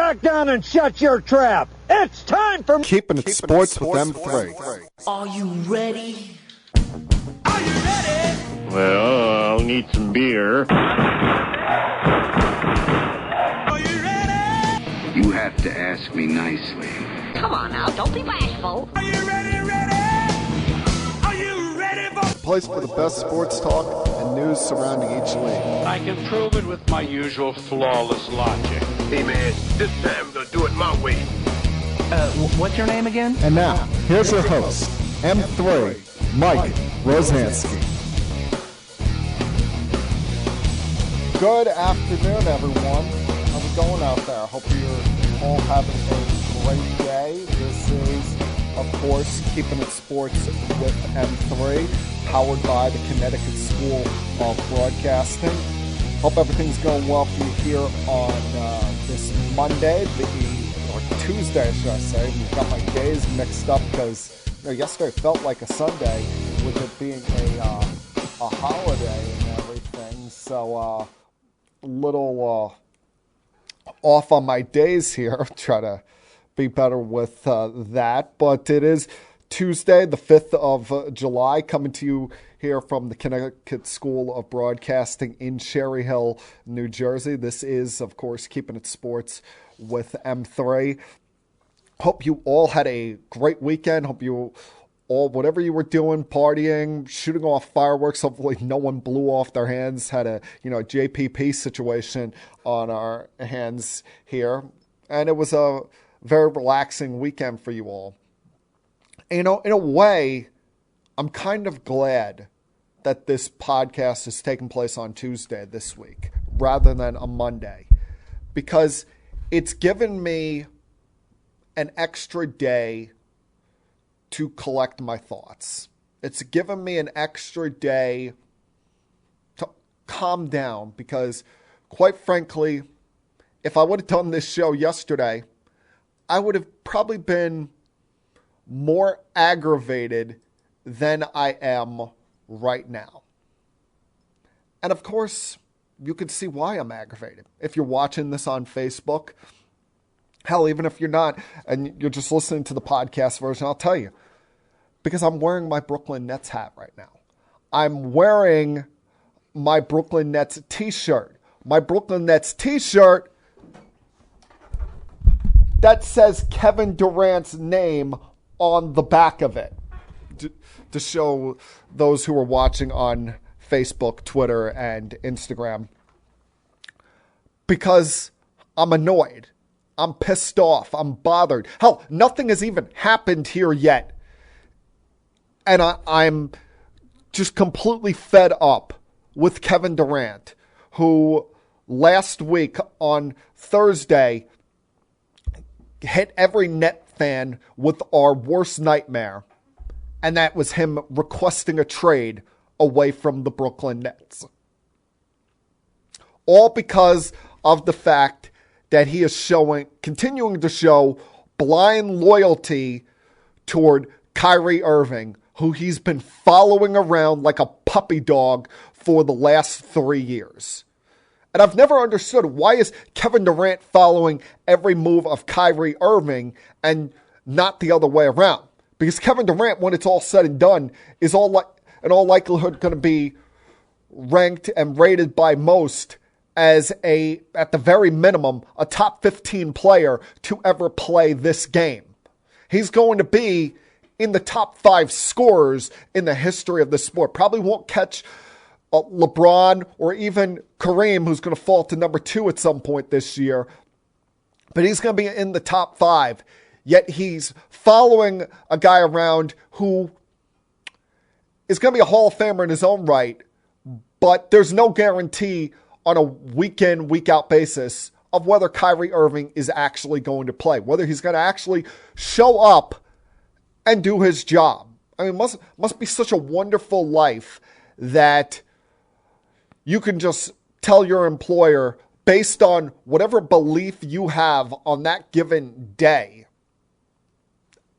back down and shut your trap. It's time for Keeping It Sports with M3. Are you ready? Are you ready? Well, I'll need some beer. Are you ready? You have to ask me nicely. Come on now, don't be bashful. Are you ready? Are you ready for... Place for the best sports talk and news surrounding each league. I can prove it with my usual flawless logic. Hey man, this time we're gonna do it my way. What's your name again? And now, here's your host, M3, Mike Rosansky. Good afternoon, everyone. How's it going out there? Hope you're all having a great day. This is, of course, Keeping It Sports with M3, powered by the Connecticut School of Broadcasting. Hope everything's going well for you here on this Monday, or Tuesday, should I say. We've got my days mixed up because yesterday felt like a Sunday with it being a holiday and everything. So a little off on my days here. Try to be better with that. But it is Tuesday, the 5th of July, coming to you here from the Connecticut School of Broadcasting in Cherry Hill, New Jersey. This is, of course, Keeping It Sports with M3. Hope you all had a great weekend. Hope you all, whatever you were doing, partying, shooting off fireworks, hopefully no one blew off their hands, had a JPP situation on our hands here. And it was a very relaxing weekend for you all. And, in a way, I'm kind of glad that this podcast is taking place on Tuesday this week rather than a Monday, because it's given me an extra day to collect my thoughts. It's given me an extra day to calm down because, quite frankly, if I would have done this show yesterday, I would have probably been more aggravated than I am right now. And of course, you can see why I'm aggravated. If you're watching this on Facebook, hell, even if you're not, and you're just listening to the podcast version, I'll tell you. Because I'm wearing my Brooklyn Nets hat right now. I'm wearing my Brooklyn Nets t-shirt. My Brooklyn Nets t-shirt that says Kevin Durant's name on the back of it. To show those who are watching on Facebook, Twitter, and Instagram. Because I'm annoyed. I'm pissed off. I'm bothered. Hell, nothing has even happened here yet. And I'm just completely fed up with Kevin Durant, who last week on Thursday hit every Net fan with our worst nightmare. And that was him requesting a trade away from the Brooklyn Nets. All because of the fact that he is continuing to show blind loyalty toward Kyrie Irving, who he's been following around like a puppy dog for the last 3 years. And I've never understood, why is Kevin Durant following every move of Kyrie Irving and not the other way around? Because Kevin Durant, when it's all said and done, is in all likelihood going to be ranked and rated by most as at the very minimum, a top 15 player to ever play this game. He's going to be in the top 5 scorers in the history of the sport. Probably won't catch LeBron or even Kareem, who's going to fall to number 2 at some point this year. But he's going to be in the top 5. Yet he's following a guy around who is going to be a Hall of Famer in his own right, but there's no guarantee on a week-in, week-out basis of whether Kyrie Irving is actually going to play, whether he's going to actually show up and do his job. I mean, must be such a wonderful life that you can just tell your employer, based on whatever belief you have on that given day,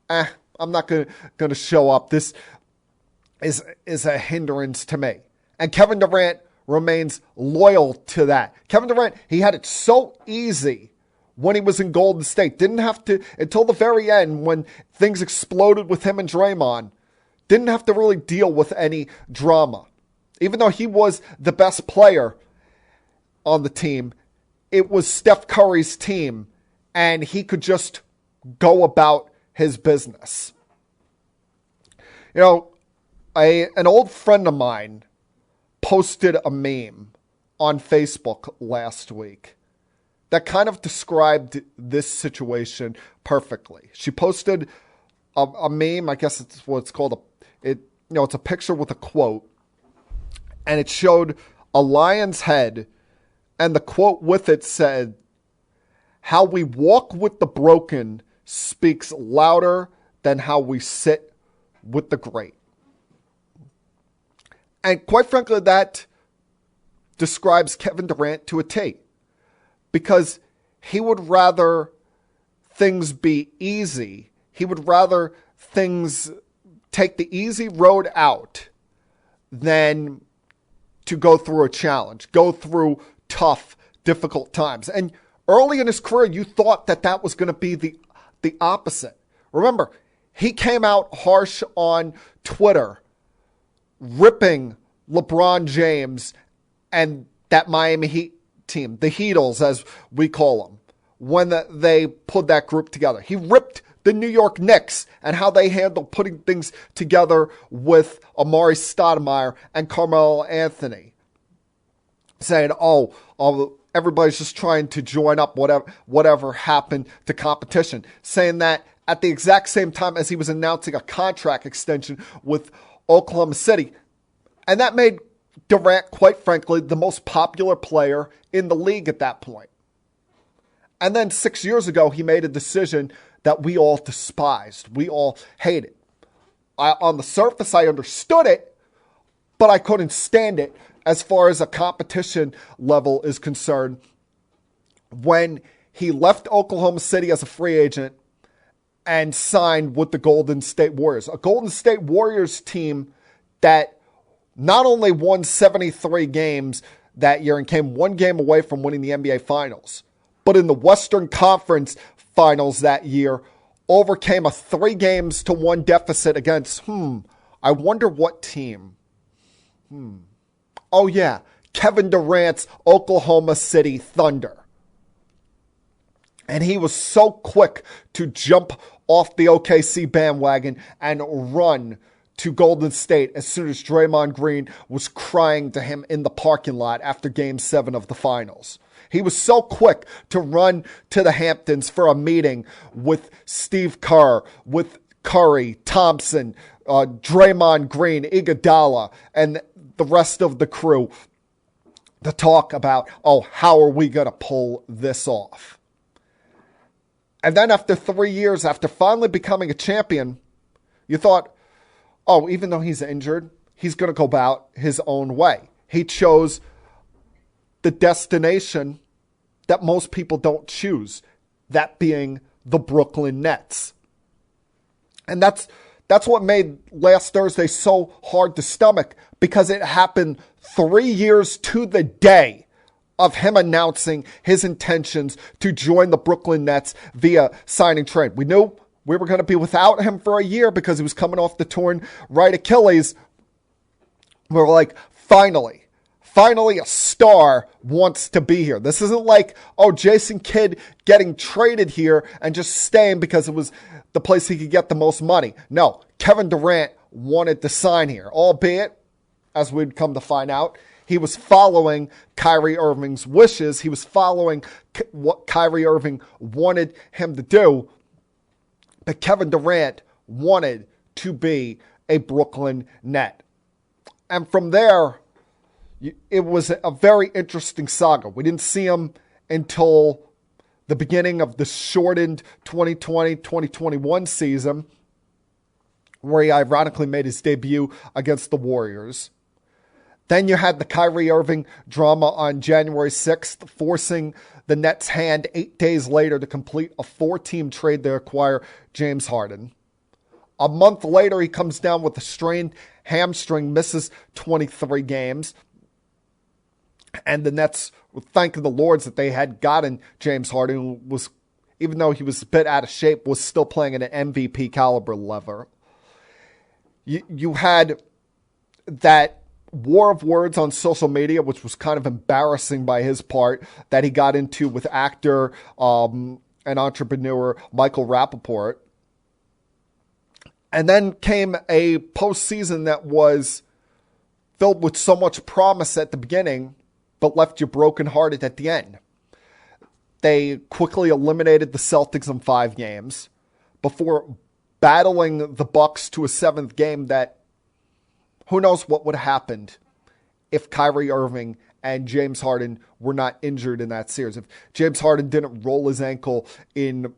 I'm not going to show up. This is a hindrance to me. And Kevin Durant remains loyal to that. Kevin Durant, he had it so easy when he was in Golden State. Didn't have to, until the very end when things exploded with him and Draymond, didn't have to really deal with any drama. Even though he was the best player on the team, it was Steph Curry's team, and he could just go about his business. You know, an old friend of mine posted a meme on Facebook last week that kind of described this situation perfectly. She posted a meme, I guess it's what it's called. It's a picture with a quote, and it showed a lion's head, and the quote with it said, "How we walk with the broken speaks louder than how we sit with the great." And quite frankly, that describes Kevin Durant to a T, because he would rather things be easy. He would rather things take the easy road out than to go through a challenge, go through tough, difficult times. And early in his career, you thought that was going to be the opposite. Remember, he came out harsh on Twitter, ripping LeBron James and that Miami Heat team, the Heatles as we call them, when they put that group together. He ripped the New York Knicks and how they handled putting things together with Amari Stoudemire and Carmelo Anthony, saying, everybody's just trying to join up whatever happened to competition, saying that at the exact same time as he was announcing a contract extension with Oklahoma City. And that made Durant, quite frankly, the most popular player in the league at that point. And then 6 years ago, he made a decision that we all despised. We all hated. On the surface, I understood it, but I couldn't stand it as far as a competition level is concerned. When he left Oklahoma City as a free agent and signed with the Golden State Warriors, a Golden State Warriors team that not only won 73 games that year and came one game away from winning the NBA Finals, but in the Western Conference Finals that year, overcame a 3-1 deficit against, I wonder what team. Oh yeah, Kevin Durant's Oklahoma City Thunder. And he was so quick to jump off the OKC bandwagon and run to Golden State as soon as Draymond Green was crying to him in the parking lot after Game 7 of the Finals. He was so quick to run to the Hamptons for a meeting with Steve Kerr, with Curry, Thompson, Draymond Green, Iguodala, and the rest of the crew to talk about, how are we going to pull this off? And then after 3 years, after finally becoming a champion, you thought, even though he's injured, he's going to go about his own way. He chose the destination that most people don't choose, that being the Brooklyn Nets. And that's what made last Thursday so hard to stomach, because it happened 3 years to the day of him announcing his intentions to join the Brooklyn Nets via signing trade. We knew we were going to be without him for a year because he was coming off the torn right Achilles. We were like, finally a star wants to be here. This isn't like, Jason Kidd getting traded here and just staying because it was the place he could get the most money. No, Kevin Durant wanted to sign here, albeit, as we'd come to find out, he was following Kyrie Irving's wishes. He was following what Kyrie Irving wanted him to do. But Kevin Durant wanted to be a Brooklyn Net. And from there, it was a very interesting saga. We didn't see him until the beginning of the shortened 2020-2021 season, where he ironically made his debut against the Warriors. Then you had the Kyrie Irving drama on January 6th, forcing the Nets' hand 8 days later to complete a 4-team trade to acquire James Harden. A month later, he comes down with a strained hamstring, misses 23 games. And the Nets were thanking the Lords that they had gotten James Harden, who was even though he was a bit out of shape, was still playing at an MVP caliber level. You had that war of words on social media, which was kind of embarrassing by his part, that he got into with actor and entrepreneur Michael Rappaport. And then came a postseason that was filled with so much promise at the beginning, but left you brokenhearted at the end. They quickly eliminated the Celtics in 5 games before battling the Bucks to a 7th game that who knows what would have happened if Kyrie Irving and James Harden were not injured in that series. If James Harden didn't roll his ankle in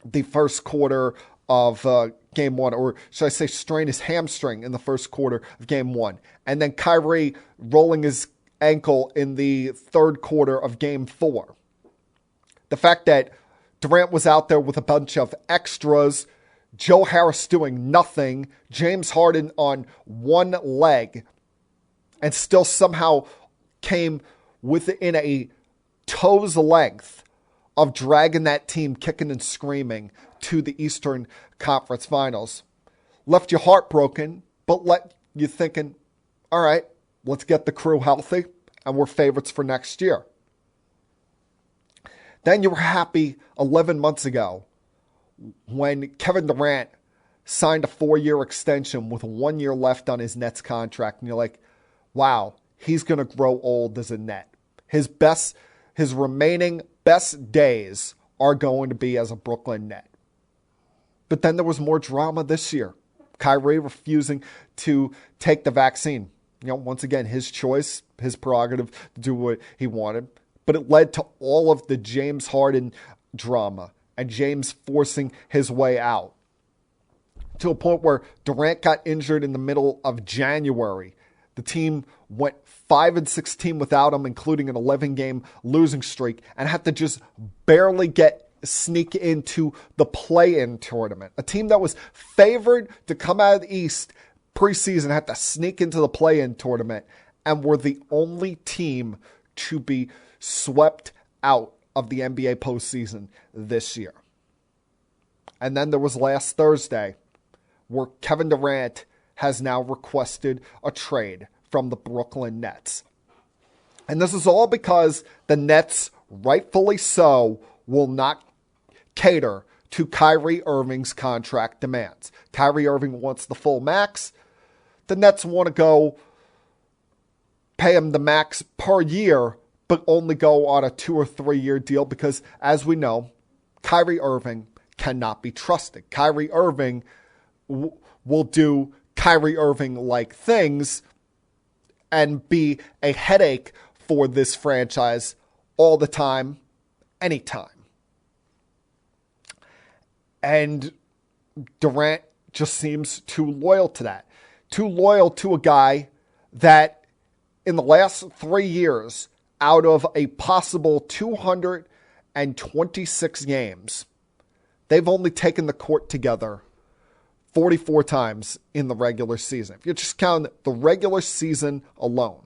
the first quarter of game 1, or should I say strain his hamstring in the first quarter of game 1, and then Kyrie rolling his ankle in the 3rd quarter of game 4. The fact that Durant was out there with a bunch of extras, Joe Harris doing nothing, James Harden on one leg, and still somehow came within a toe's length of dragging that team kicking and screaming to the Eastern Conference Finals. Left you heartbroken, but let you thinking, all right, let's get the crew healthy, and we're favorites for next year. Then you were happy 11 months ago when Kevin Durant signed a 4-year extension with 1 year left on his Nets contract. And you're like, wow, he's going to grow old as a Net. His remaining best days are going to be as a Brooklyn Net. But then there was more drama this year. Kyrie refusing to take the vaccine. Once again, his choice, his prerogative to do what he wanted. But it led to all of the James Harden drama and James forcing his way out to a point where Durant got injured in the middle of January. The team went 5-16 without him, including an 11-game losing streak, and had to just barely sneak into the play-in tournament. A team that was favored to come out of the East preseason had to sneak into the play-in tournament and were the only team to be swept out of the NBA postseason this year. And then there was last Thursday where Kevin Durant has now requested a trade from the Brooklyn Nets. And this is all because the Nets, rightfully so, will not cater to Kyrie Irving's contract demands. Kyrie Irving wants the full max. The Nets want to go pay him the max per year, but only go on a 2 or 3 year deal because, as we know, Kyrie Irving cannot be trusted. Kyrie Irving will do Kyrie Irving-like things and be a headache for this franchise all the time, anytime. And Durant just seems too loyal to that. Too loyal to a guy that in the last 3 years, out of a possible 226 games, they've only taken the court together 44 times in the regular season. If you just count the regular season alone.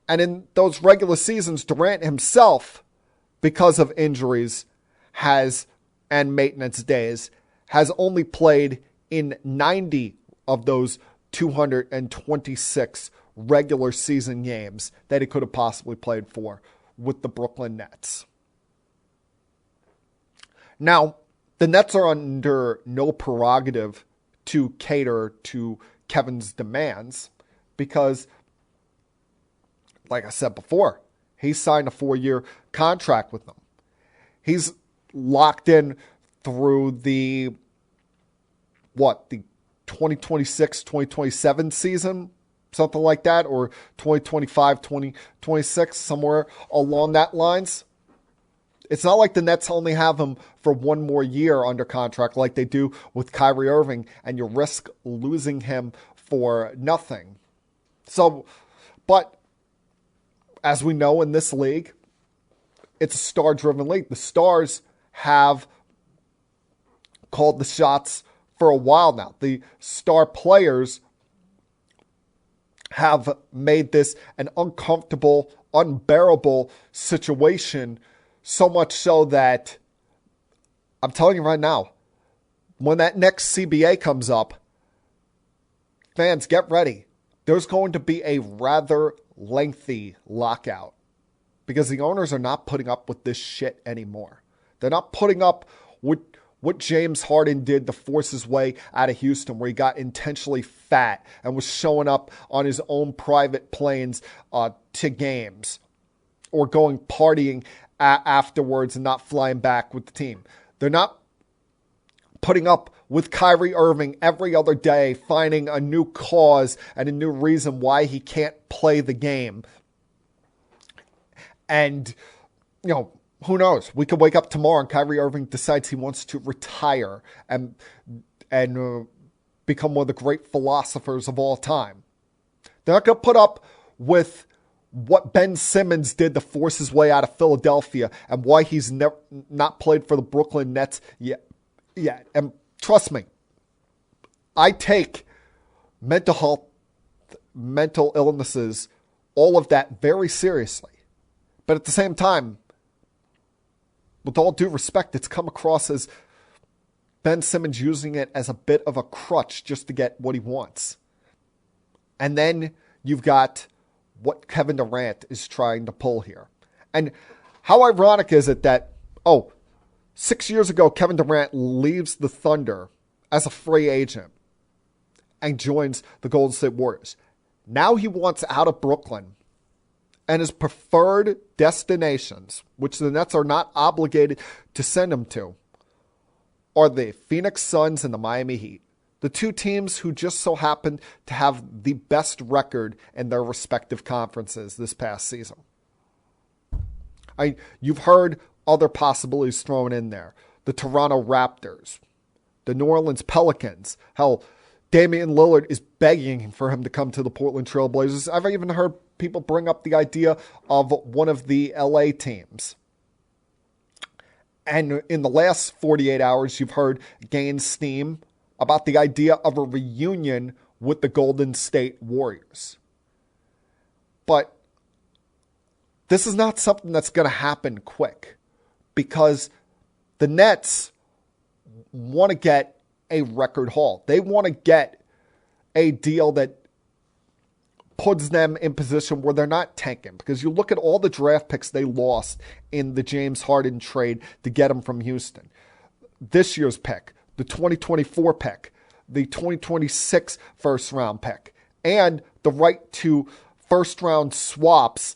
And in those regular seasons, Durant himself, because of injuries, and maintenance days, has only played in 90 of those 226 regular season games that he could have possibly played for with the Brooklyn Nets. Now, the Nets are under no prerogative to cater to Kevin's demands because, like I said before, he signed a 4-year contract with them. He's locked in through the 2026, 2027 season, something like that, or 2025, 2026, somewhere along that lines. It's not like the Nets only have him for 1 more year under contract like they do with Kyrie Irving, and you risk losing him for nothing. So, but as we know in this league, it's a star-driven league. The stars have called the shots for a while now. The star players have made this an uncomfortable, unbearable situation So much so that I'm telling you right now, when that next CBA comes up, fans, get ready. There's going to be a rather lengthy lockout because the owners are not putting up with this shit anymore. They're not putting up with what James Harden did to force his way out of Houston, where he got intentionally fat and was showing up on his own private planes to games or going partying afterwards and not flying back with the team. They're not putting up with Kyrie Irving every other day, finding a new cause and a new reason why he can't play the game. And, you know, who knows? We could wake up tomorrow and Kyrie Irving decides he wants to retire and become one of the great philosophers of all time. They're not going to put up with what Ben Simmons did to force his way out of Philadelphia and why he's not played for the Brooklyn Nets yet. And trust me, I take mental health, mental illnesses, all of that very seriously. But at the same time, with all due respect, it's come across as Ben Simmons using it as a bit of a crutch just to get what he wants. And then you've got what Kevin Durant is trying to pull here. And how ironic is it that, 6 years ago, Kevin Durant leaves the Thunder as a free agent and joins the Golden State Warriors. Now he wants out of Brooklyn, and his preferred destinations, which the Nets are not obligated to send him to, are the Phoenix Suns and the Miami Heat, the two teams who just so happened to have the best record in their respective conferences this past season. You've heard other possibilities thrown in there. The Toronto Raptors, the New Orleans Pelicans. Hell, Damian Lillard is begging for him to come to the Portland Trail Blazers. I've even heard people bring up the idea of one of the LA teams. And in the last 48 hours, you've heard gain steam about the idea of a reunion with the Golden State Warriors. But this is not something that's going to happen quick because the Nets want to get a record haul. They want to get a deal that puts them in position where they're not tanking. Because you look at all the draft picks they lost in the James Harden trade to get him from Houston. This year's pick, the 2024 pick, the 2026 first round pick, and the right to first round swaps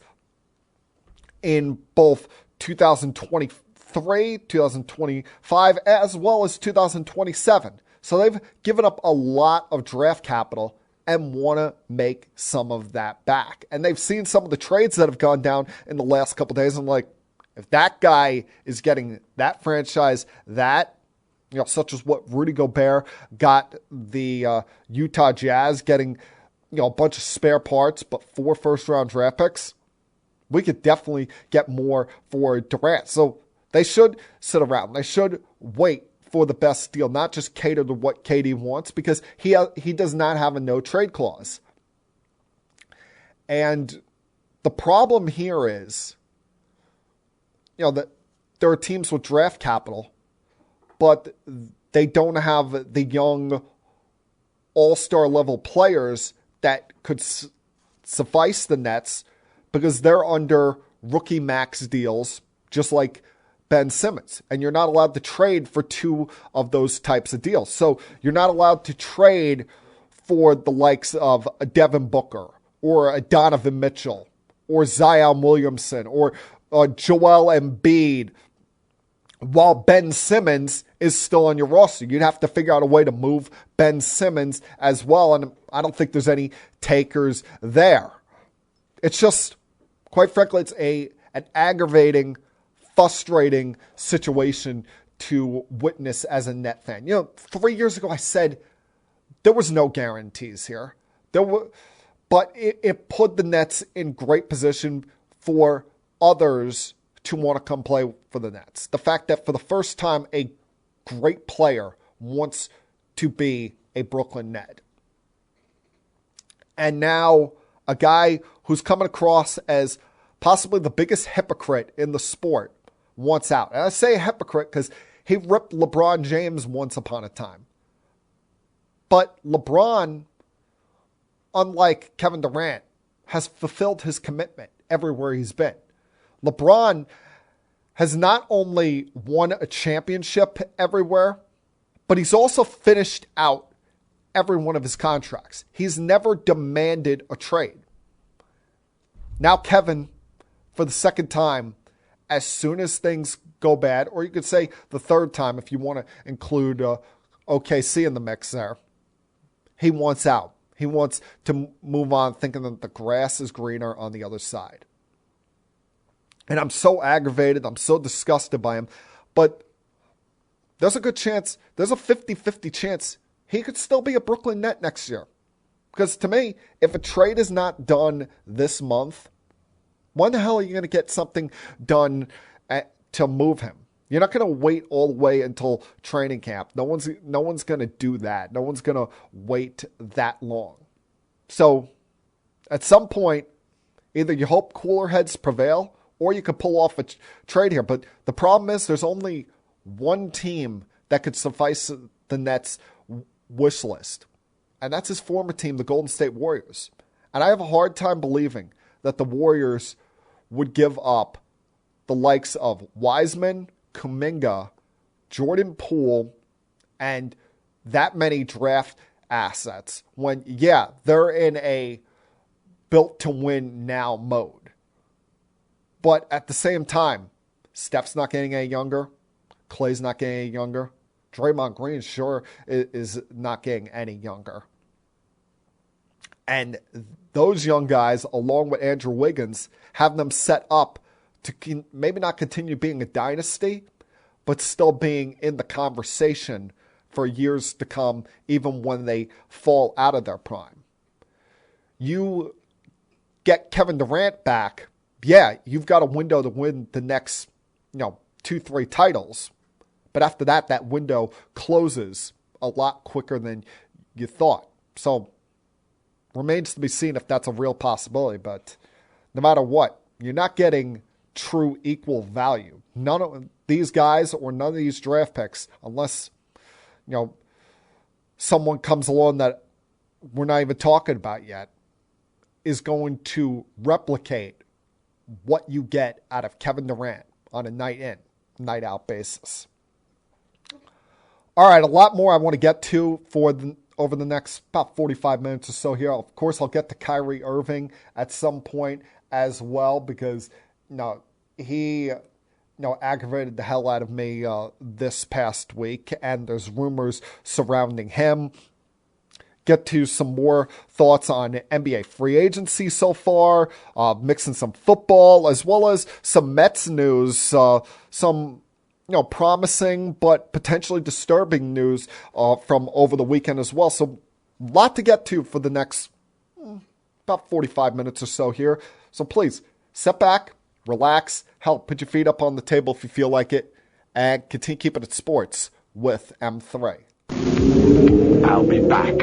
in both 2023, 2025, as well as 2027. So they've given up a lot of draft capital and want to make some of that back. And they've seen some of the trades that have gone down in the last couple of days. I'm like, if that guy is getting that franchise, that, such as what Rudy Gobert got the Utah Jazz, getting, a bunch of spare parts, but 4 first-round draft picks, we could definitely get more for Durant. So they should sit around. They should wait for the best deal, not just cater to what KD wants, because he does not have a no-trade clause. And the problem here is, that there are teams with draft capital, but they don't have the young all-star level players that could suffice the Nets because they're under rookie max deals, just like Ben Simmons. And you're not allowed to trade for 2 of those types of deals. So you're not allowed to trade for the likes of a Devin Booker or a Donovan Mitchell or Zion Williamson or Joel Embiid while Ben Simmons is still on your roster. You'd have to figure out a way to move Ben Simmons as well. And I don't think there's any takers there. It's just, quite frankly, it's an aggravating, frustrating situation to witness as a Net fan. 3 years ago I said there was no guarantees here. But it put the Nets in great position for others to want to come play for the Nets. The fact that for the first time a great player wants to be a Brooklyn Net. And now a guy who's coming across as possibly the biggest hypocrite in the sport wants out. And I say a hypocrite because he ripped LeBron James once upon a time. But LeBron, unlike Kevin Durant, has fulfilled his commitment everywhere he's been. LeBron has not only won a championship everywhere, but he's also finished out every one of his contracts. He's never demanded a trade. Now Kevin, for the second time, as soon as things go bad, or you could say the third time if you want to include OKC in the mix there, he wants out. He wants to move on thinking that the grass is greener on the other side. And I'm so aggravated. I'm so disgusted by him. But there's a good chance, there's a 50-50 chance he could still be a Brooklyn Net next year. Because to me, if a trade is not done this month, when the hell are you going to get something done to move him? You're not going to wait all the way until training camp. No one's going to do that. No one's going to wait that long. So at some point, either you hope cooler heads prevail or you could pull off a trade here. But the problem is there's only one team that could suffice the Nets' wish list. And that's his former team, the Golden State Warriors. And I have a hard time believing that the Warriors would give up the likes of Wiseman, Kuminga, Jordan Poole, and that many draft assets when, yeah, they're in a built-to-win now mode. But at the same time, Steph's not getting any younger. Clay's not getting any younger. Draymond Green sure is not getting any younger. And those young guys, along with Andrew Wiggins, have them set up to maybe not continue being a dynasty, but still being in the conversation for years to come, even when they fall out of their prime. You get Kevin Durant back, yeah, you've got a window to win the next, 2-3 titles. But after that, that window closes a lot quicker than you thought. So remains to be seen if that's a real possibility. But no matter what, you're not getting true equal value. None of these guys or none of these draft picks, unless, someone comes along that we're not even talking about yet, is going to replicate what you get out of Kevin Durant on a night in, night out basis. All right, a lot more I want to get to over the next about 45 minutes or so here. Of course, I'll get to Kyrie Irving at some point as well because, he aggravated the hell out of me this past week, and there's rumors surrounding him. Get to some more thoughts on NBA free agency so far, mixing some football as well as some Mets news, some promising but potentially disturbing news from over the weekend as well. So a lot to get to for the next about 45 minutes or so here. So please, sit back, relax, put your feet up on the table if you feel like it, and continue keeping it sports with M3. I'll be back.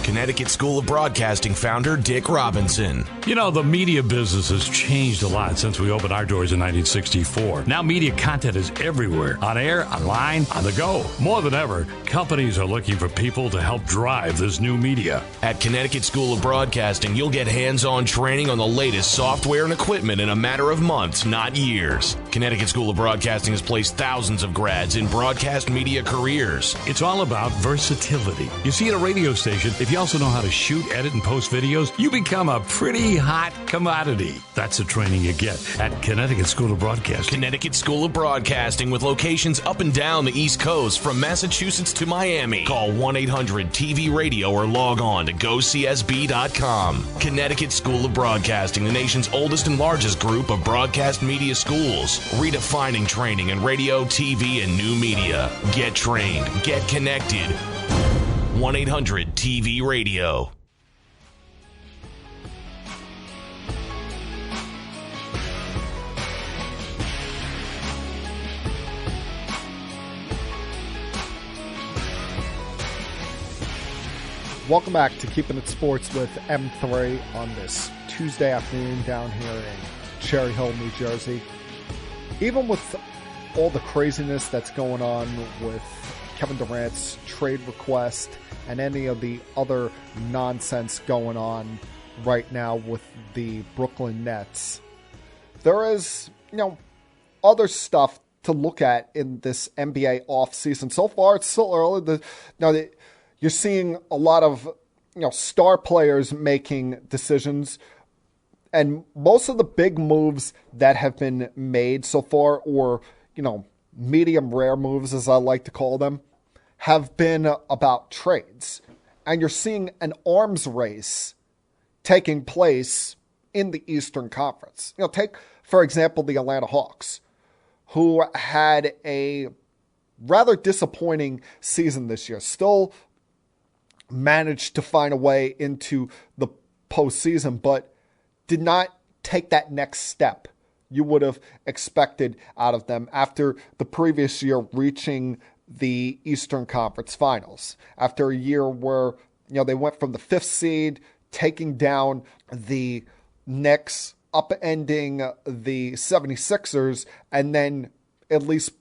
Connecticut School of Broadcasting founder Dick Robinson. The media business has changed a lot since we opened our doors in 1964. Now media content is everywhere. On air, online, on the go. More than ever, companies are looking for people to help drive this new media. At Connecticut School of Broadcasting, you'll get hands-on training on the latest software and equipment in a matter of months, not years. Connecticut School of Broadcasting has placed thousands of grads in broadcast media careers. It's all about versatility. You see, at a radio station, if you also know how to shoot, edit, and post videos, you become a pretty hot commodity. That's the training you get at Connecticut School of Broadcasting. Connecticut School of Broadcasting with locations up and down the East Coast from Massachusetts to Miami. Call 1-800-TV-RADIO or log on to GoCSB.com. Connecticut School of Broadcasting, the nation's oldest and largest group of broadcast media schools. Redefining training in radio, TV, and new media. Get trained. Get connected. 1-800-TV-RADIO. Welcome back to Keeping It Sports with M3 on this Tuesday afternoon down here in Cherry Hill, New Jersey. Even with all the craziness that's going on with Kevin Durant's trade request and any of the other nonsense going on right now with the Brooklyn Nets, there is, other stuff to look at in this NBA offseason. So far, it's still early. You're seeing a lot of star players making decisions, and most of the big moves that have been made so far, or medium rare moves as I like to call them, have been about trades. And you're seeing an arms race taking place in the Eastern Conference. Take, for example, the Atlanta Hawks, who had a rather disappointing season this year. Still managed to find a way into the postseason, but did not take that next step you would have expected out of them after the previous year reaching the Eastern Conference Finals. After a year where, they went from the 5th seed, taking down the Knicks, upending the 76ers, and then at least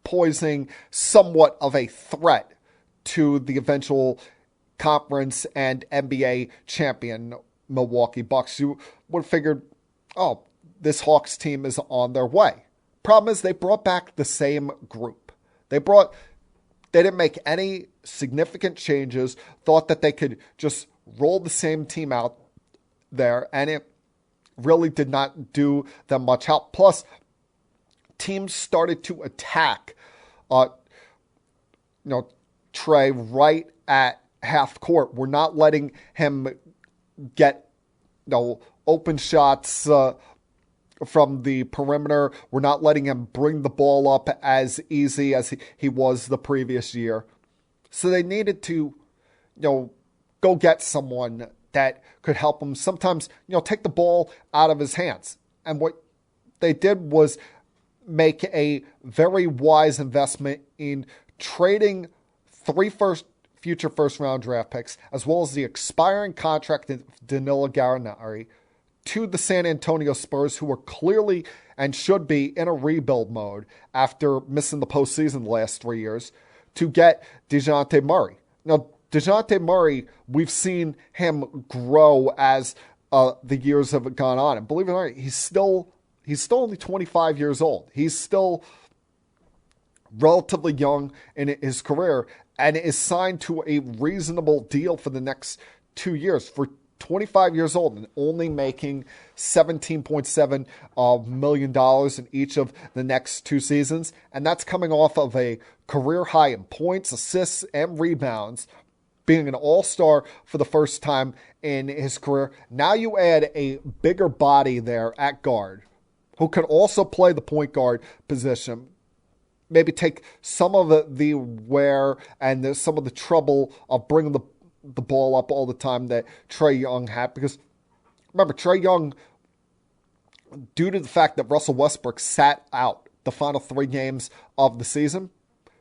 posing somewhat of a threat to the eventual conference and NBA champion Milwaukee Bucks. You would have figured, this Hawks team is on their way. Problem is, they brought back the same group. They didn't make any significant changes, thought that they could just roll the same team out there, and it really did not do them much help. Plus, teams started to attack Trey right at half court. We're not letting him get open shots from the perimeter. We're not letting him bring the ball up as easy as he was the previous year. So they needed to go get someone that could help him sometimes take the ball out of his hands. And what they did was make a very wise investment in trading 3 future first-round draft picks, as well as the expiring contract of Danilo Gallinari, to the San Antonio Spurs, who were clearly and should be in a rebuild mode after missing the postseason the last 3 years, to get Dejounte Murray. Now, Dejounte Murray, we've seen him grow as the years have gone on. And believe it or not, he's still only 25 years old. He's still relatively young in his career and is signed to a reasonable deal for the next 2 years for 25 years old and only making $17.7 million in each of the next 2 seasons. And that's coming off of a career high in points, assists, and rebounds, being an all-star for the first time in his career. Now you add a bigger body there at guard who can also play the point guard position, maybe take some of the wear and some of the trouble of bringing the ball up all the time that Trae Young had. Because remember, Trae Young, due to the fact that Russell Westbrook sat out the final 3 games of the season,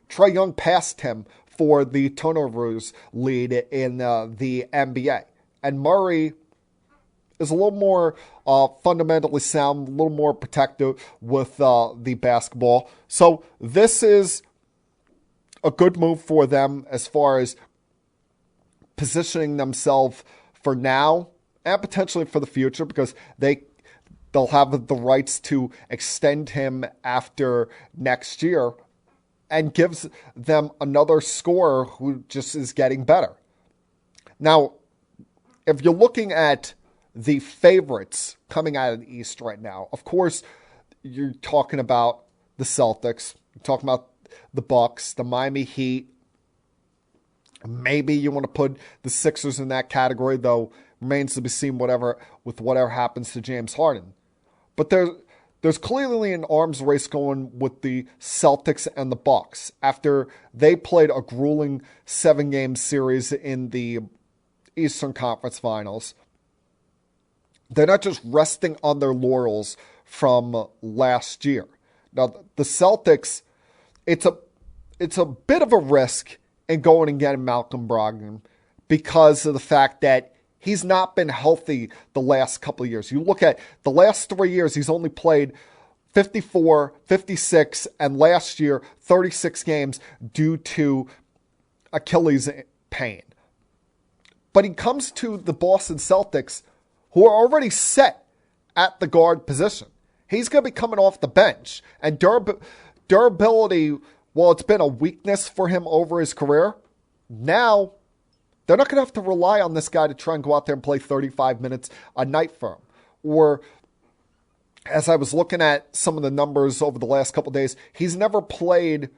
Trae Young passed him for the turnovers lead in the NBA. And Murray is a little more fundamentally sound, a little more protective with the basketball. So this is a good move for them as far as positioning themselves for now and potentially for the future, because they'll have the rights to extend him after next year, and gives them another scorer who just is getting better. Now, if you're looking at the favorites coming out of the East right now, of course, you're talking about the Celtics, you're talking about the Bucks, the Miami Heat. Maybe you want to put the Sixers in that category, though remains to be seen whatever happens to James Harden. But there's clearly an arms race going with the Celtics and the Bucks after they played a grueling 7-game series in the Eastern Conference Finals. They're not just resting on their laurels from last year. Now, the Celtics, it's a bit of a risk in going and getting Malcolm Brogdon because of the fact that He's not been healthy the last couple of years. You look at the last 3 years, he's only played 54, 56, and last year, 36 games due to Achilles pain. But he comes to the Boston Celtics, who are already set at the guard position. He's going to be coming off the bench. And durability, while it's been a weakness for him over his career, now they're not going to have to rely on this guy to try and go out there and play 35 minutes a night for him. Or, as I was looking at some of the numbers over the last couple of days, he's never played,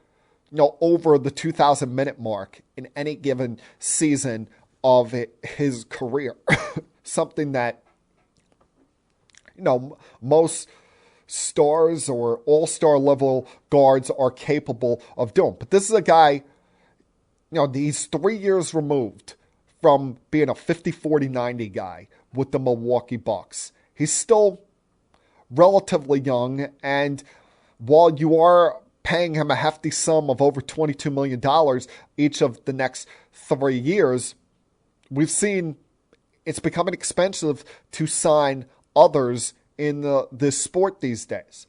over the 2,000-minute mark in any given season of his career. Something that, most stars or all-star level guards are capable of doing. But this is a guy, he's 3 years removed from being a 50-40-90 guy with the Milwaukee Bucks. He's still relatively young, and while you are paying him a hefty sum of over $22 million each of the next 3 years, we've seen it's becoming expensive to sign others in this sport these days.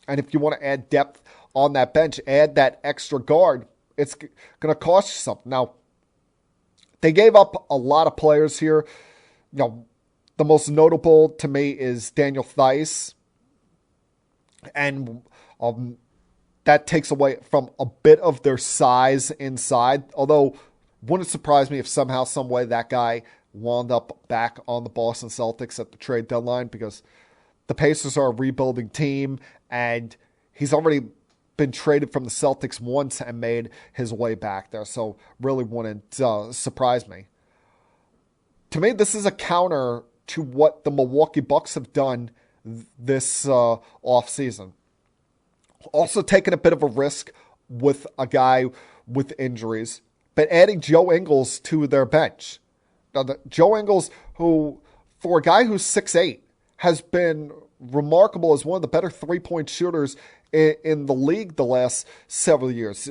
And if you want to add depth on that bench, add that extra guard, it's going to cost you something. Now, they gave up a lot of players here. The most notable to me is Daniel Theis. And that takes away from a bit of their size inside. Although, wouldn't surprise me if somehow, some way, that guy wound up back on the Boston Celtics at the trade deadline, because the Pacers are a rebuilding team, and he's already been traded from the Celtics once and made his way back there. So really wouldn't surprise me. To me, this is a counter to what the Milwaukee Bucks have done this offseason. Also taking a bit of a risk with a guy with injuries, but adding Joe Ingles to their bench. Now, Joe Ingles, who, for a guy who's 6'8", has been remarkable as one of the better three-point shooters in the league the last several years,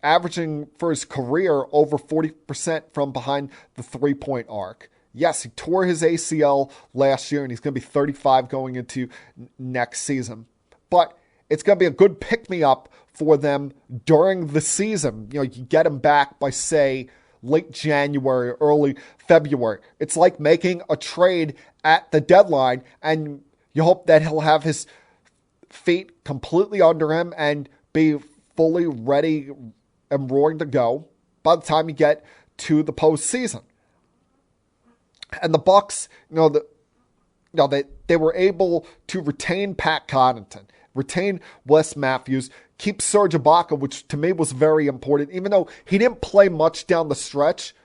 averaging for his career over 40% from behind the three-point arc. Yes, he tore his ACL last year, and he's going to be 35 going into next season. But it's going to be a good pick-me-up for them during the season. You get him back by, say, late January, early February. It's like making a trade at the deadline, and you hope that he'll have his feet completely under him and be fully ready and roaring to go by the time you get to the postseason. And the Bucks, they were able to retain Pat Connaughton, retain Wes Matthews, keep Serge Ibaka, which to me was very important. Even though he didn't play much down the stretch,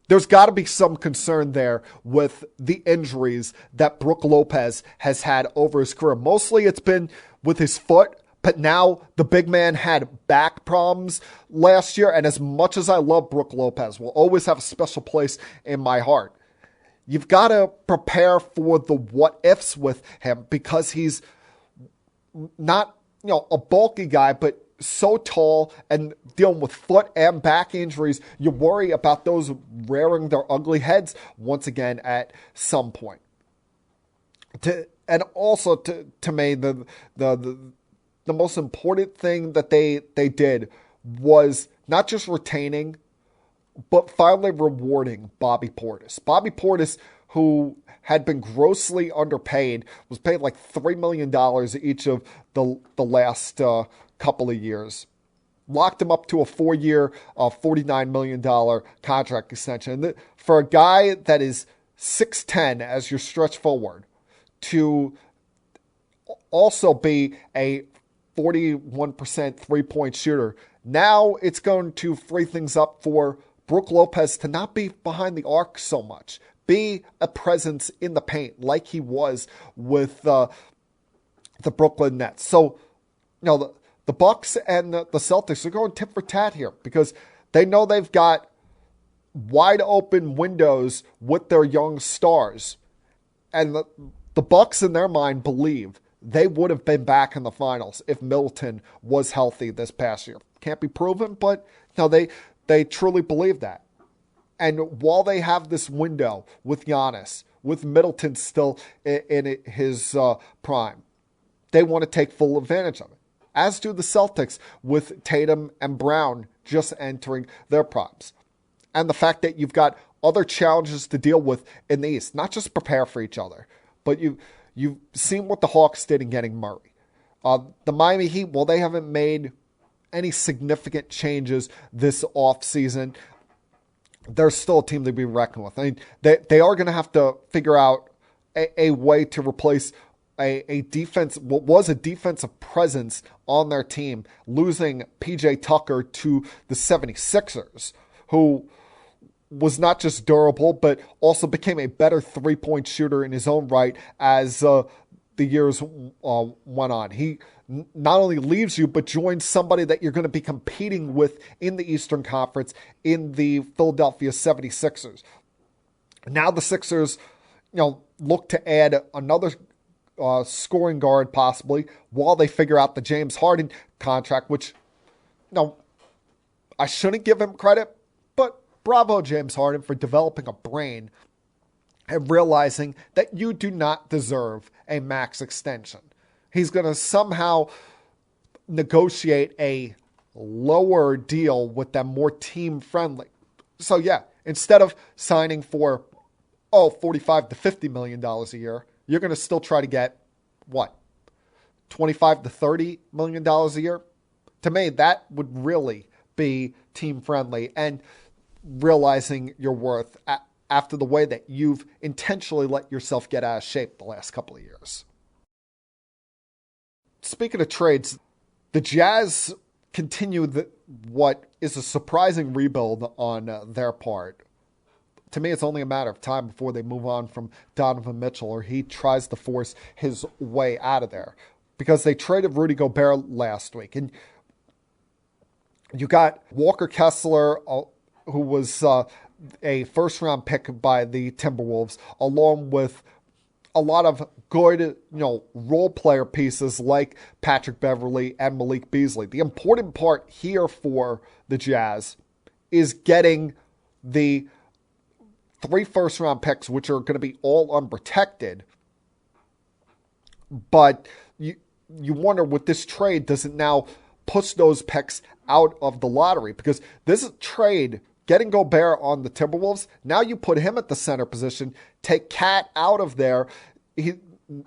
there's got to be some concern there with the injuries that Brook Lopez has had over his career. Mostly it's been with his foot, but now the big man had back problems last year. And as much as I love Brook Lopez, will always have a special place in my heart. You've got to prepare for the what-ifs with him, because he's not, a bulky guy, but so tall and dealing with foot and back injuries, you worry about those rearing their ugly heads once again at some point. And also to me, the most important thing that they did was not just retaining, but finally rewarding Bobby Portis. Bobby Portis, who had been grossly underpaid, was paid like $3 million each of the last couple of years. Locked him up to a 4-year, $49 million contract extension. And for a guy that is 6'10" as your stretch forward, to also be a 41% three-point shooter, now it's going to free things up for Brook Lopez to not be behind the arc so much. Be a presence in the paint like he was with the Brooklyn Nets. So, the Bucks and the Celtics are going tit for tat here, because they know they've got wide open windows with their young stars. And the Bucks, in their mind, believe they would have been back in the finals if Middleton was healthy this past year. Can't be proven, but they truly believe that. And while they have this window with Giannis, with Middleton still in his prime, they want to take full advantage of it. As do the Celtics with Tatum and Brown just entering their primes. And the fact that you've got other challenges to deal with in the East, not just prepare for each other, but you've seen what the Hawks did in getting Murray. The Miami Heat, well, they haven't made any significant changes this offseason. They're still a team to be reckoned with. I mean, they are going to have to figure out a way to replace a defense, what was a defensive presence on their team, losing PJ Tucker to the 76ers, who was not just durable, but also became a better three-point shooter in his own right as the years went on. He not only leaves you, but joins somebody that you're going to be competing with in the Eastern Conference in the Philadelphia 76ers. Now the Sixers, look to add another scoring guard possibly while they figure out the James Harden contract, which, I shouldn't give him credit, but bravo James Harden for developing a brain and realizing that you do not deserve a max extension. He's going to somehow negotiate a lower deal with them, more team-friendly. So yeah, instead of signing for, $45 to $50 million a year, you're going to still try to get, $25 to $30 million a year? To me, that would really be team-friendly and realizing your worth after the way that you've intentionally let yourself get out of shape the last couple of years. Speaking of trades, the Jazz continue what is a surprising rebuild on their part. To me, it's only a matter of time before they move on from Donovan Mitchell or he tries to force his way out of there. Because they traded Rudy Gobert last week. And you got Walker Kessler, who was a first-round pick by the Timberwolves, along with a lot of good, role player pieces like Patrick Beverley and Malik Beasley. The important part here for the Jazz is getting the 3 first-round picks, which are going to be all unprotected. But you wonder with this trade, does it now push those picks out of the lottery? Because this trade, getting Gobert on the Timberwolves, now you put him at the center position, take Cat out of there, he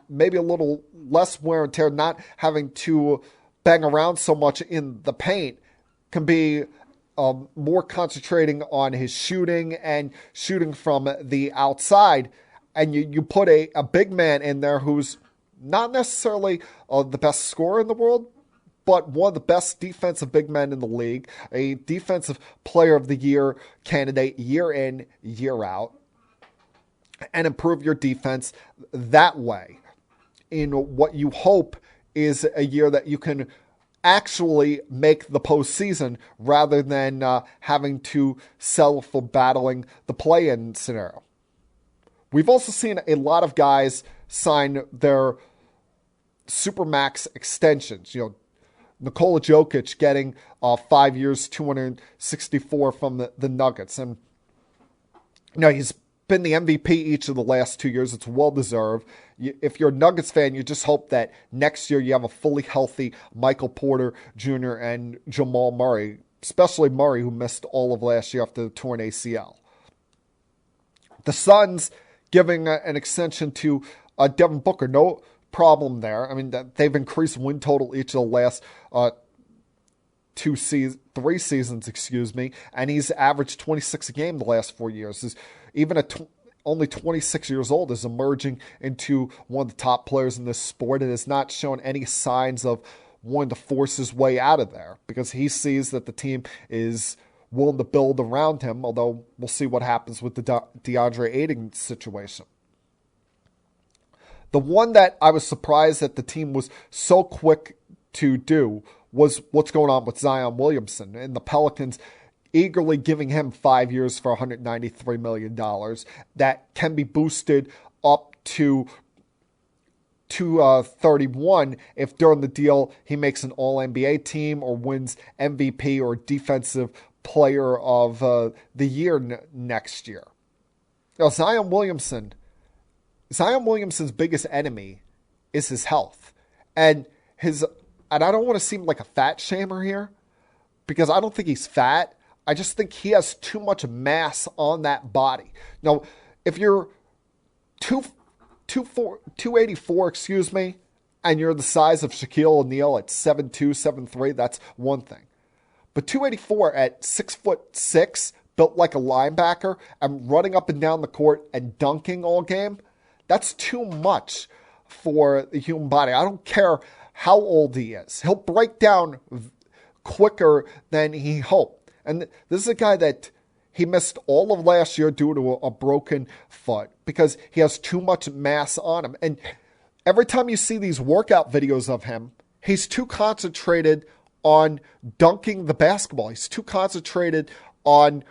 maybe a little less wear and tear, not having to bang around so much in the paint, can be more concentrating on his shooting and shooting from the outside. And you put a big man in there who's not necessarily the best scorer in the world, but one of the best defensive big men in the league, a defensive player of the year candidate year in, year out, and improve your defense that way in what you hope is a year that you can actually make the postseason rather than having to settle for battling the play-in scenario. We've also seen a lot of guys sign their Supermax extensions. Nikola Jokic getting 5 years, $264 from the Nuggets. And, he's been the MVP each of the last 2 years. It's well-deserved. If you're a Nuggets fan, you just hope that next year you have a fully healthy Michael Porter Jr. and Jamal Murray, especially Murray, who missed all of last year after the torn ACL. The Suns giving an extension to Devin Booker. No problem there. I mean, they've increased win total each of the last 3 seasons, and he's averaged 26 a game the last 4 years. He's even only 26 years old, is emerging into one of the top players in this sport and has not shown any signs of wanting to force his way out of there because he sees that the team is willing to build around him, although we'll see what happens with the DeAndre Ayton situation. The one that I was surprised that the team was so quick to do was what's going on with Zion Williamson and the Pelicans eagerly giving him 5 years for $193 million that can be boosted up to 231 if during the deal he makes an All-NBA team or wins MVP or Defensive player of the year next year. Now, Zion Williamson's biggest enemy is his health. And I don't want to seem like a fat shamer here, because I don't think he's fat. I just think he has too much mass on that body. Now, if you're 284, and you're the size of Shaquille O'Neal at 7'2", 7'3", that's one thing. But 284 at 6'6", built like a linebacker, and running up and down the court and dunking all game, that's too much for the human body. I don't care how old he is. He'll break down quicker than he hoped. And this is a guy that he missed all of last year due to a broken foot because he has too much mass on him. And every time you see these workout videos of him, he's too concentrated on dunking the basketball. He's too concentrated on,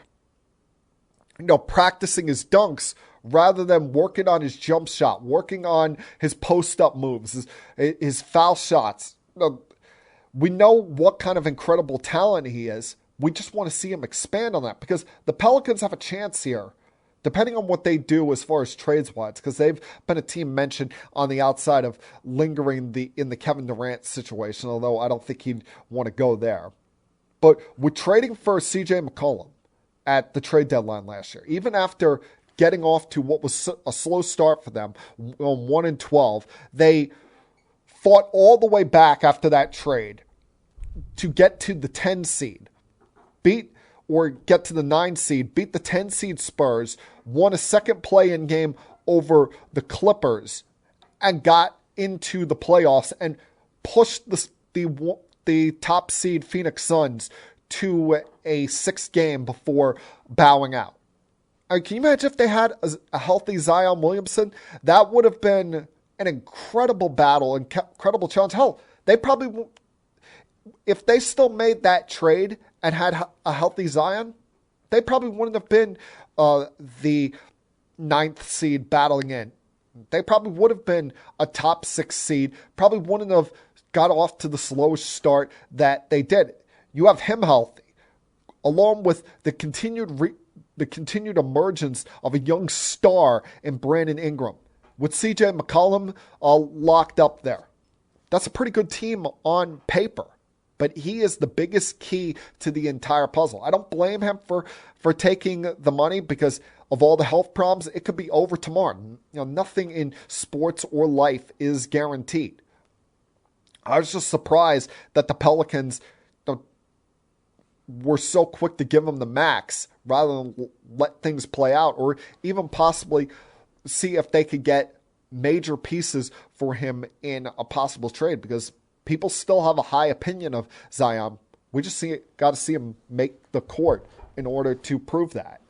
practicing his dunks rather than working on his jump shot, working on his post-up moves, his foul shots. We know what kind of incredible talent he is. We just want to see him expand on that, because the Pelicans have a chance here, depending on what they do as far as trades-wise, because they've been a team mentioned on the outside of lingering in the Kevin Durant situation, although I don't think he'd want to go there. But with trading for CJ McCollum at the trade deadline last year, even after getting off to what was a slow start for them on 1-12, they fought all the way back after that trade to get to the 10 seed. Get to the 9 seed, beat the 10 seed Spurs, won a second play-in game over the Clippers, and got into the playoffs and pushed the top seed Phoenix Suns to a 6th game before bowing out. Can you imagine if they had a healthy Zion Williamson? That would have been an incredible battle, incredible challenge. Hell, they probably, if they still made that trade and had a healthy Zion, they probably wouldn't have been the 9th seed battling in. They probably would have been a top 6 seed, probably wouldn't have got off to the slowest start that they did. You have him healthy, along with the continued emergence of a young star in Brandon Ingram, with CJ McCollum locked up there. That's a pretty good team on paper. But he is the biggest key to the entire puzzle. I don't blame him for taking the money, because of all the health problems, it could be over tomorrow. Nothing in sports or life is guaranteed. I was just surprised that the Pelicans were so quick to give him the max rather than let things play out, or even possibly see if they could get major pieces for him in a possible trade, because people still have a high opinion of Zion. We just got to see him make the court in order to prove that.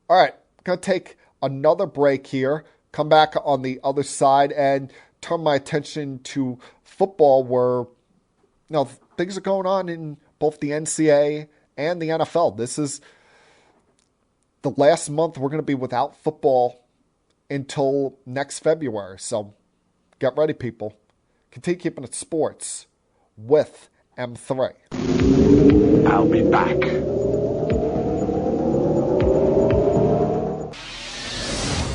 All right, going to take another break here, come back on the other side, and turn my attention to football, where things are going on in both the NCAA and the NFL. This is the last month we're going to be without football until next February. So get ready, people. Continue keeping it sports with M3. I'll be back.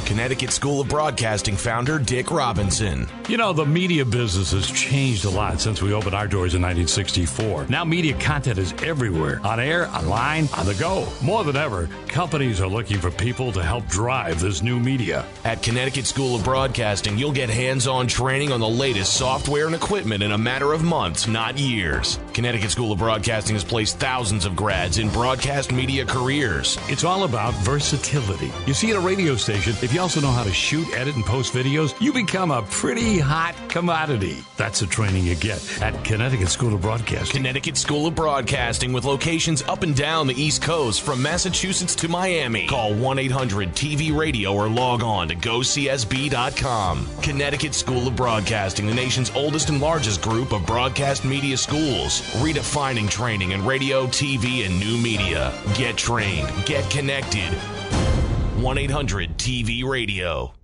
Connecticut School of Broadcasting founder Dick Robinson. The media business has changed a lot since we opened our doors in 1964. Now media content is everywhere. On air, online, on the go. More than ever, companies are looking for people to help drive this new media. At Connecticut School of Broadcasting, you'll get hands-on training on the latest software and equipment in a matter of months, not years. Connecticut School of Broadcasting has placed thousands of grads in broadcast media careers. It's all about versatility. You see, at a radio station, if you also know how to shoot, edit, and post videos, you become a pretty hot commodity. That's the training you get at Connecticut School of Broadcasting. Connecticut School of Broadcasting, with locations up and down the East Coast, from Massachusetts to Miami. Call 1-800-TV-RADIO or log on to GoCSB.com. Connecticut School of Broadcasting, the nation's oldest and largest group of broadcast media schools, redefining training in radio, TV, and new media. Get trained. Get connected. 1-800-TV-RADIO.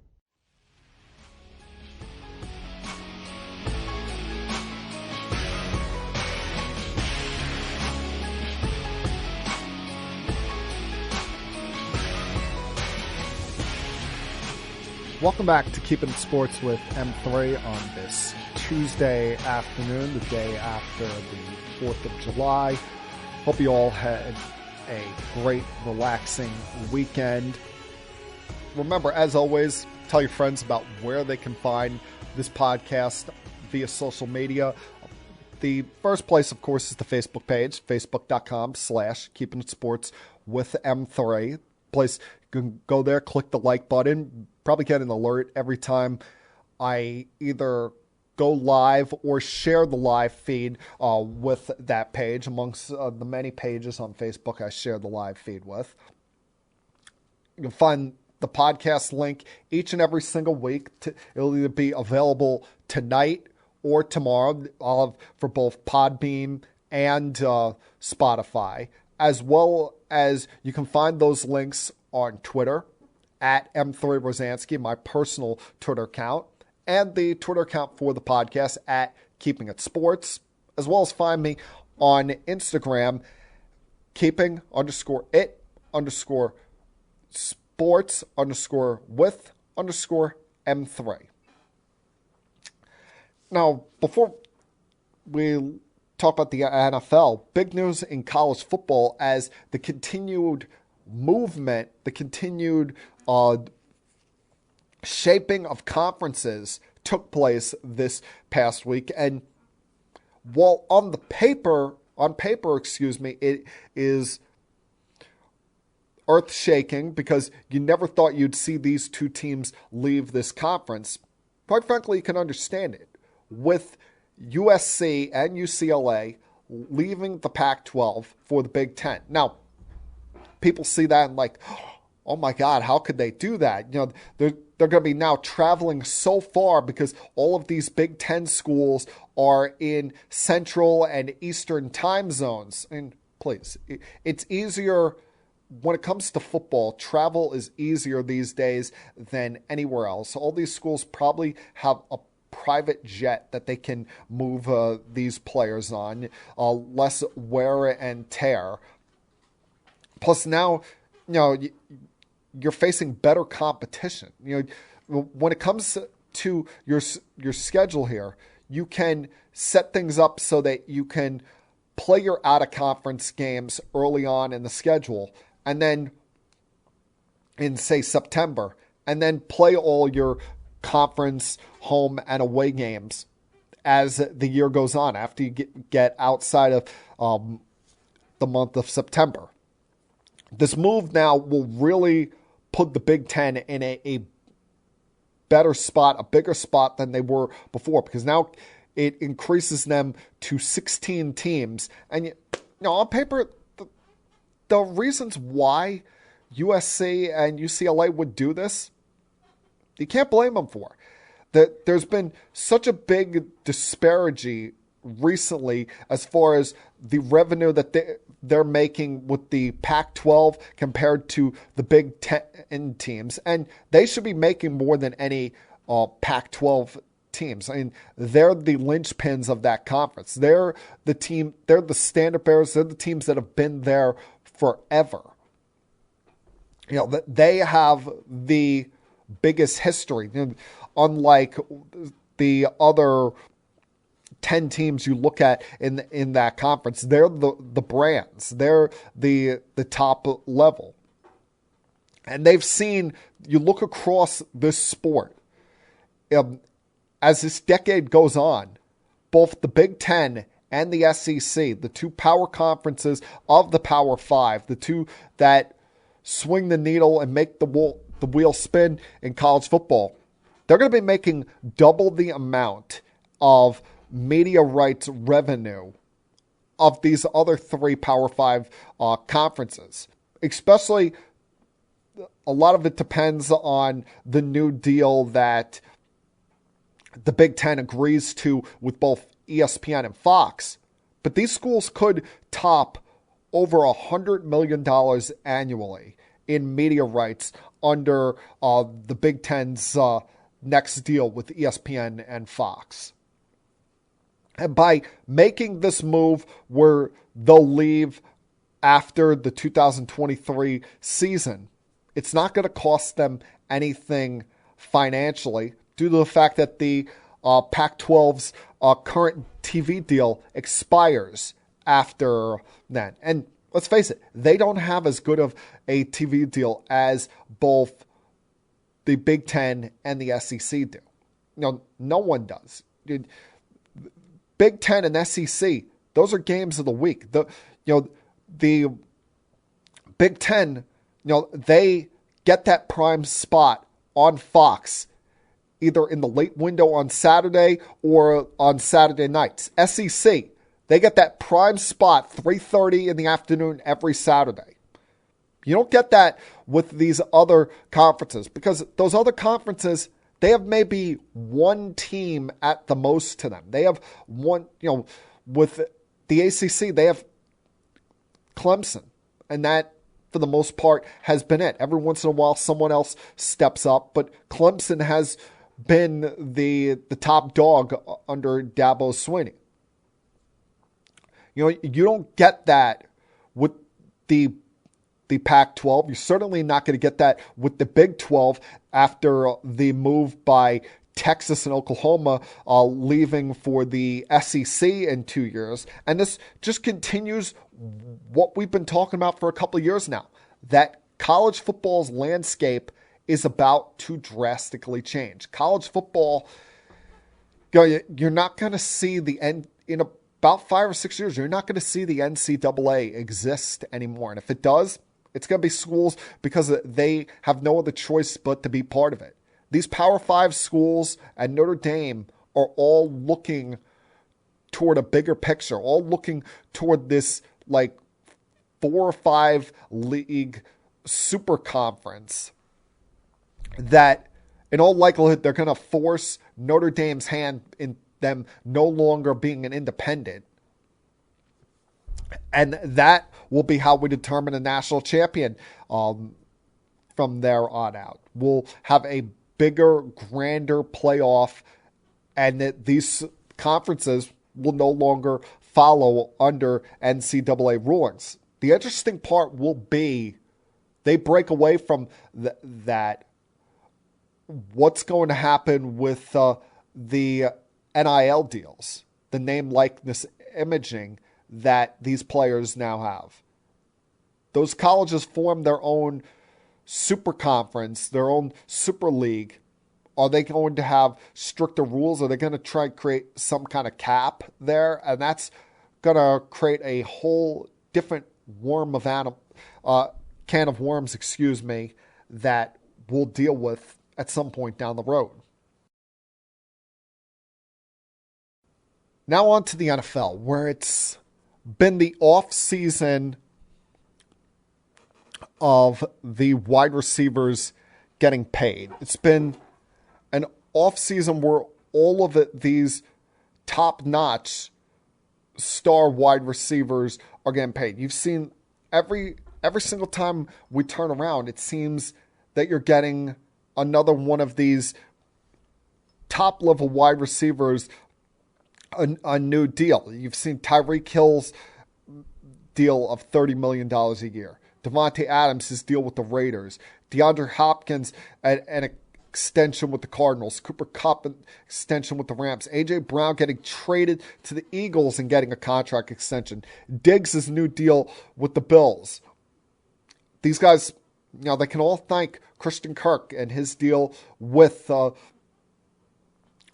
Welcome back to Keeping It Sports with M3 on this Tuesday afternoon, the day after the 4th of July. Hope you all had a great, relaxing weekend. Remember, as always, tell your friends about where they can find this podcast via social media. The first place, of course, is the Facebook page, facebook.com/Keeping It Sports with M3. Place you can go there, click the like button, probably get an alert every time I either go live or share the live feed with that page amongst the many pages on Facebook I share the live feed with. You'll find the podcast link each and every single week. It'll either be available tonight or tomorrow for both Podbean and Spotify, as well as you can find those links on Twitter at M3Rosansky, my personal Twitter account, and the Twitter account for the podcast at Keeping It Sports, as well as find me on Instagram, keeping_it_sports_with_M3. Now, before we talk about the NFL, big news in college football as the continued movement, the continued shaping of conferences took place this past week. And while on paper, it is earth-shaking because you never thought you'd see these two teams leave this conference, quite frankly, you can understand it. With USC and UCLA leaving the Pac-12 for the Big Ten. Now, people see that and like, oh my God, how could they do that? You know, they're going to be now traveling so far because all of these Big Ten schools are in Central and Eastern time zones. And please, it's easier when it comes to football. Travel is easier these days than anywhere else. All these schools probably have a private jet that they can move these players on, less wear and tear. Plus now, you know, you're facing better competition. You know, when it comes to your schedule here, you can set things up so that you can play your out-of-conference games early on in the schedule, and then in, say, September, and then play all your conference home and away games as the year goes on after you get outside of the month of September. This move now will really put the Big Ten in a better spot, a bigger spot than they were before, because now it increases them to 16 teams. And you know, on paper, the reasons why USC and UCLA would do this, you can't blame them for. There's been such a big disparity recently as far as the revenue that they're making with the Pac-12 compared to the Big Ten teams. And they should be making more than any Pac-12 teams. I mean, they're the linchpins of that conference. They're the team, they're the standard bearers, they're the teams that have been there forever. You know, they have the biggest history. You know, unlike the other 10 teams you look at in that conference, they're the brands. They're the top level. And they've seen, you look across this sport, as this decade goes on, both the Big Ten and the SEC, the two power conferences of the Power Five, the two that swing the needle and make the wheel spin in college football, they're going to be making double the amount of media rights revenue of these other three Power Five conferences. Especially, a lot of it depends on the new deal that the Big Ten agrees to with both ESPN and Fox. But these schools could top over $100 million annually in media rights under the Big Ten's next deal with ESPN and Fox. And by making this move where they'll leave after the 2023 season, it's not going to cost them anything financially due to the fact that the Pac-12's current TV deal expires after then. And let's face it, they don't have as good of a TV deal as both the Big Ten and the SEC do. No one does. Big Ten and SEC, those are games of the week. The Big Ten, they get that prime spot on Fox either in the late window on Saturday or on Saturday nights. SEC, they get that prime spot 3:30 in the afternoon every Saturday. You don't get that with these other conferences because those other conferences, they have maybe one team at the most to them. They have one, with the ACC, they have Clemson, and that, for the most part, has been it. Every once in a while, someone else steps up, but Clemson has been the top dog under Dabo Swinney. You don't get that with the Pac-12. You're certainly not going to get that with the Big 12 after the move by Texas and Oklahoma leaving for the SEC in 2 years. And this just continues what we've been talking about for a couple of years now, that college football's landscape is about to drastically change. College football, you're not going to see the end in about 5 or 6 years. You're not going to see the NCAA exist anymore. And if it does, it's going to be schools because they have no other choice but to be part of it. These Power 5 schools and Notre Dame are all looking toward a bigger picture, all looking toward this 4 or 5 league super conference that in all likelihood they're going to force Notre Dame's hand in them no longer being an independent. And that will be how we determine a national champion from there on out. We'll have a bigger, grander playoff, and that these conferences will no longer follow under NCAA rulings. The interesting part will be they break away from that. What's going to happen with the NIL deals, the name, likeness, imaging that these players now have? Those colleges form their own super conference, their own super league. Are they going to have stricter rules? Are they going to try and create some kind of cap there? And that's going to create a whole different can of worms, that we'll deal with at some point down the road. Now on to the NFL, where it's been the off season of the wide receivers getting paid. It's been an off season where all of these top-notch star wide receivers are getting paid. You've seen every single time we turn around, it seems that you're getting another one of these top-level wide receivers a new deal. You've seen Tyreek Hill's deal of $30 million a year. Devontae Adams, his deal with the Raiders. DeAndre Hopkins, an extension with the Cardinals. Cooper Kupp, an extension with the Rams. A.J. Brown getting traded to the Eagles and getting a contract extension. Diggs' new deal with the Bills. These guys, they can all thank Christian Kirk and his deal with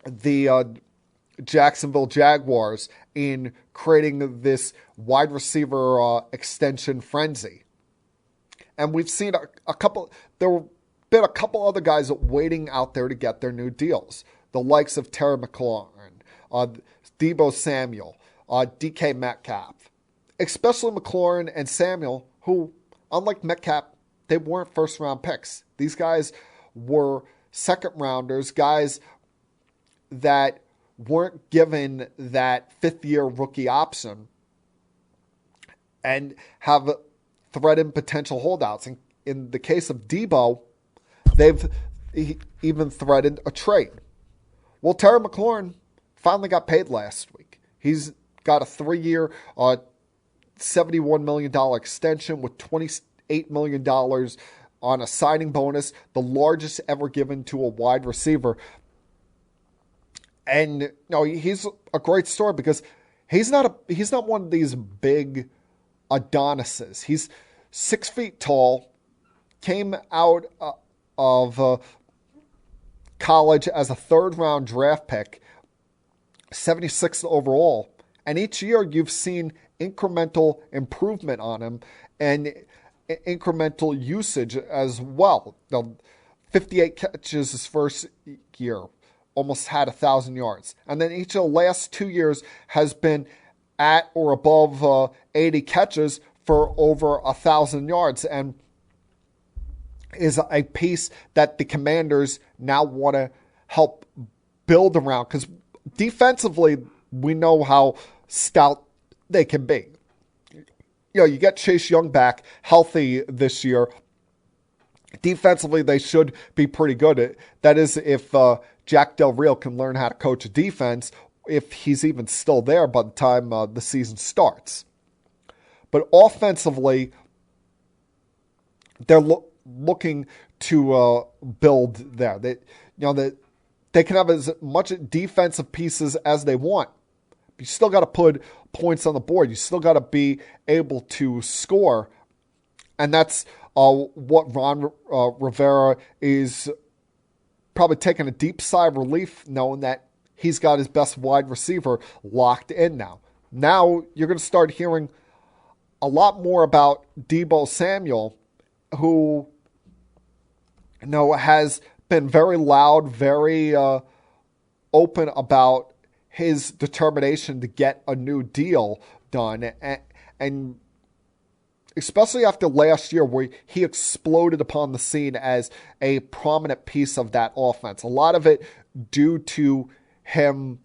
the Jacksonville Jaguars in creating this wide receiver extension frenzy. And we've seen there have been a couple other guys waiting out there to get their new deals. The likes of Terry McLaurin, Deebo Samuel, DK Metcalf. Especially McLaurin and Samuel, who, unlike Metcalf, they weren't first-round picks. These guys were second-rounders, guys that weren't given that fifth-year rookie option and have threatened potential holdouts. In the case of Deebo, they've even threatened a trade. Well, Terry McLaurin finally got paid last week. He's got a 3-year, $71 million extension with $28 million on a signing bonus, the largest ever given to a wide receiver. And he's a great story because he's not one of these big Adonises. He's 6 feet tall, came out of college as a third-round draft pick, 76th overall. And each year you've seen incremental improvement on him and incremental usage as well. 58 catches his first year, almost had 1,000 yards. And then each of the last 2 years has been at or above 80 catches for over 1,000 yards, and is a piece that the Commanders now want to help build around, because defensively we know how stout they can be. You get Chase Young back healthy this year. Defensively, they should be pretty good. That is, if Jack Del Rio can learn how to coach a defense, if he's even still there by the time the season starts. But offensively, they're looking to build there. They can have as much defensive pieces as they want. But you still got to put points on the board. You still got to be able to score. And that's what Ron Rivera is probably taking a deep sigh of relief, knowing that he's got his best wide receiver locked in now. Now you're going to start hearing a lot more about Deebo Samuel, who has been very loud, very open about his determination to get a new deal done. And especially after last year, where he exploded upon the scene as a prominent piece of that offense. A lot of it due to him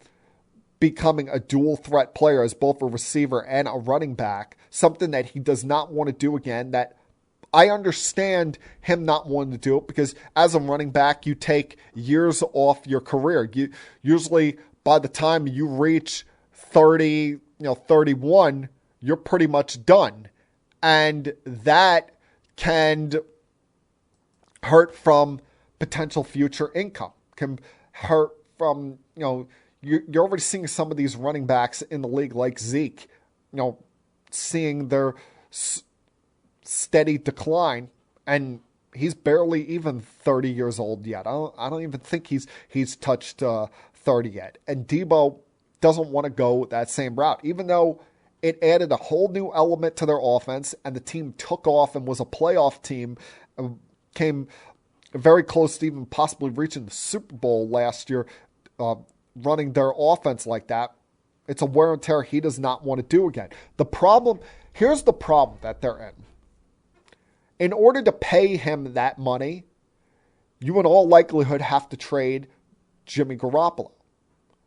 becoming a dual threat player as both a receiver and a running back, something that he does not want to do again. That I understand him not wanting to do it, because as a running back, you take years off your career. You usually, by the time you reach 30, 31, you're pretty much done. And that can hurt from potential future income, can hurt from, you're already seeing some of these running backs in the league like Zeke, seeing their steady decline, and he's barely even 30 years old yet. I don't even think he's touched 30 yet. And Deebo doesn't want to go that same route, even though it added a whole new element to their offense, and the team took off and was a playoff team, came very close to even possibly reaching the Super Bowl last year, running their offense like that. It's a wear and tear he does not want to do again. Here's the problem that they're in. In order to pay him that money, you in all likelihood have to trade Jimmy Garappolo,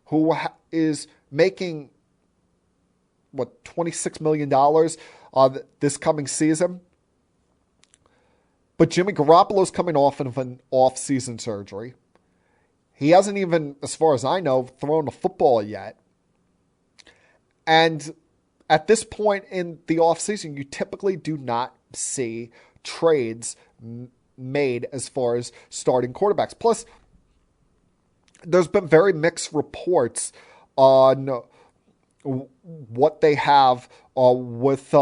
who is making, $26 million this coming season. But Jimmy Garoppolo's coming off of an off-season surgery. He hasn't even, as far as I know, thrown a football yet. And at this point in the offseason, you typically do not see trades made as far as starting quarterbacks. Plus, there's been very mixed reports on what they have with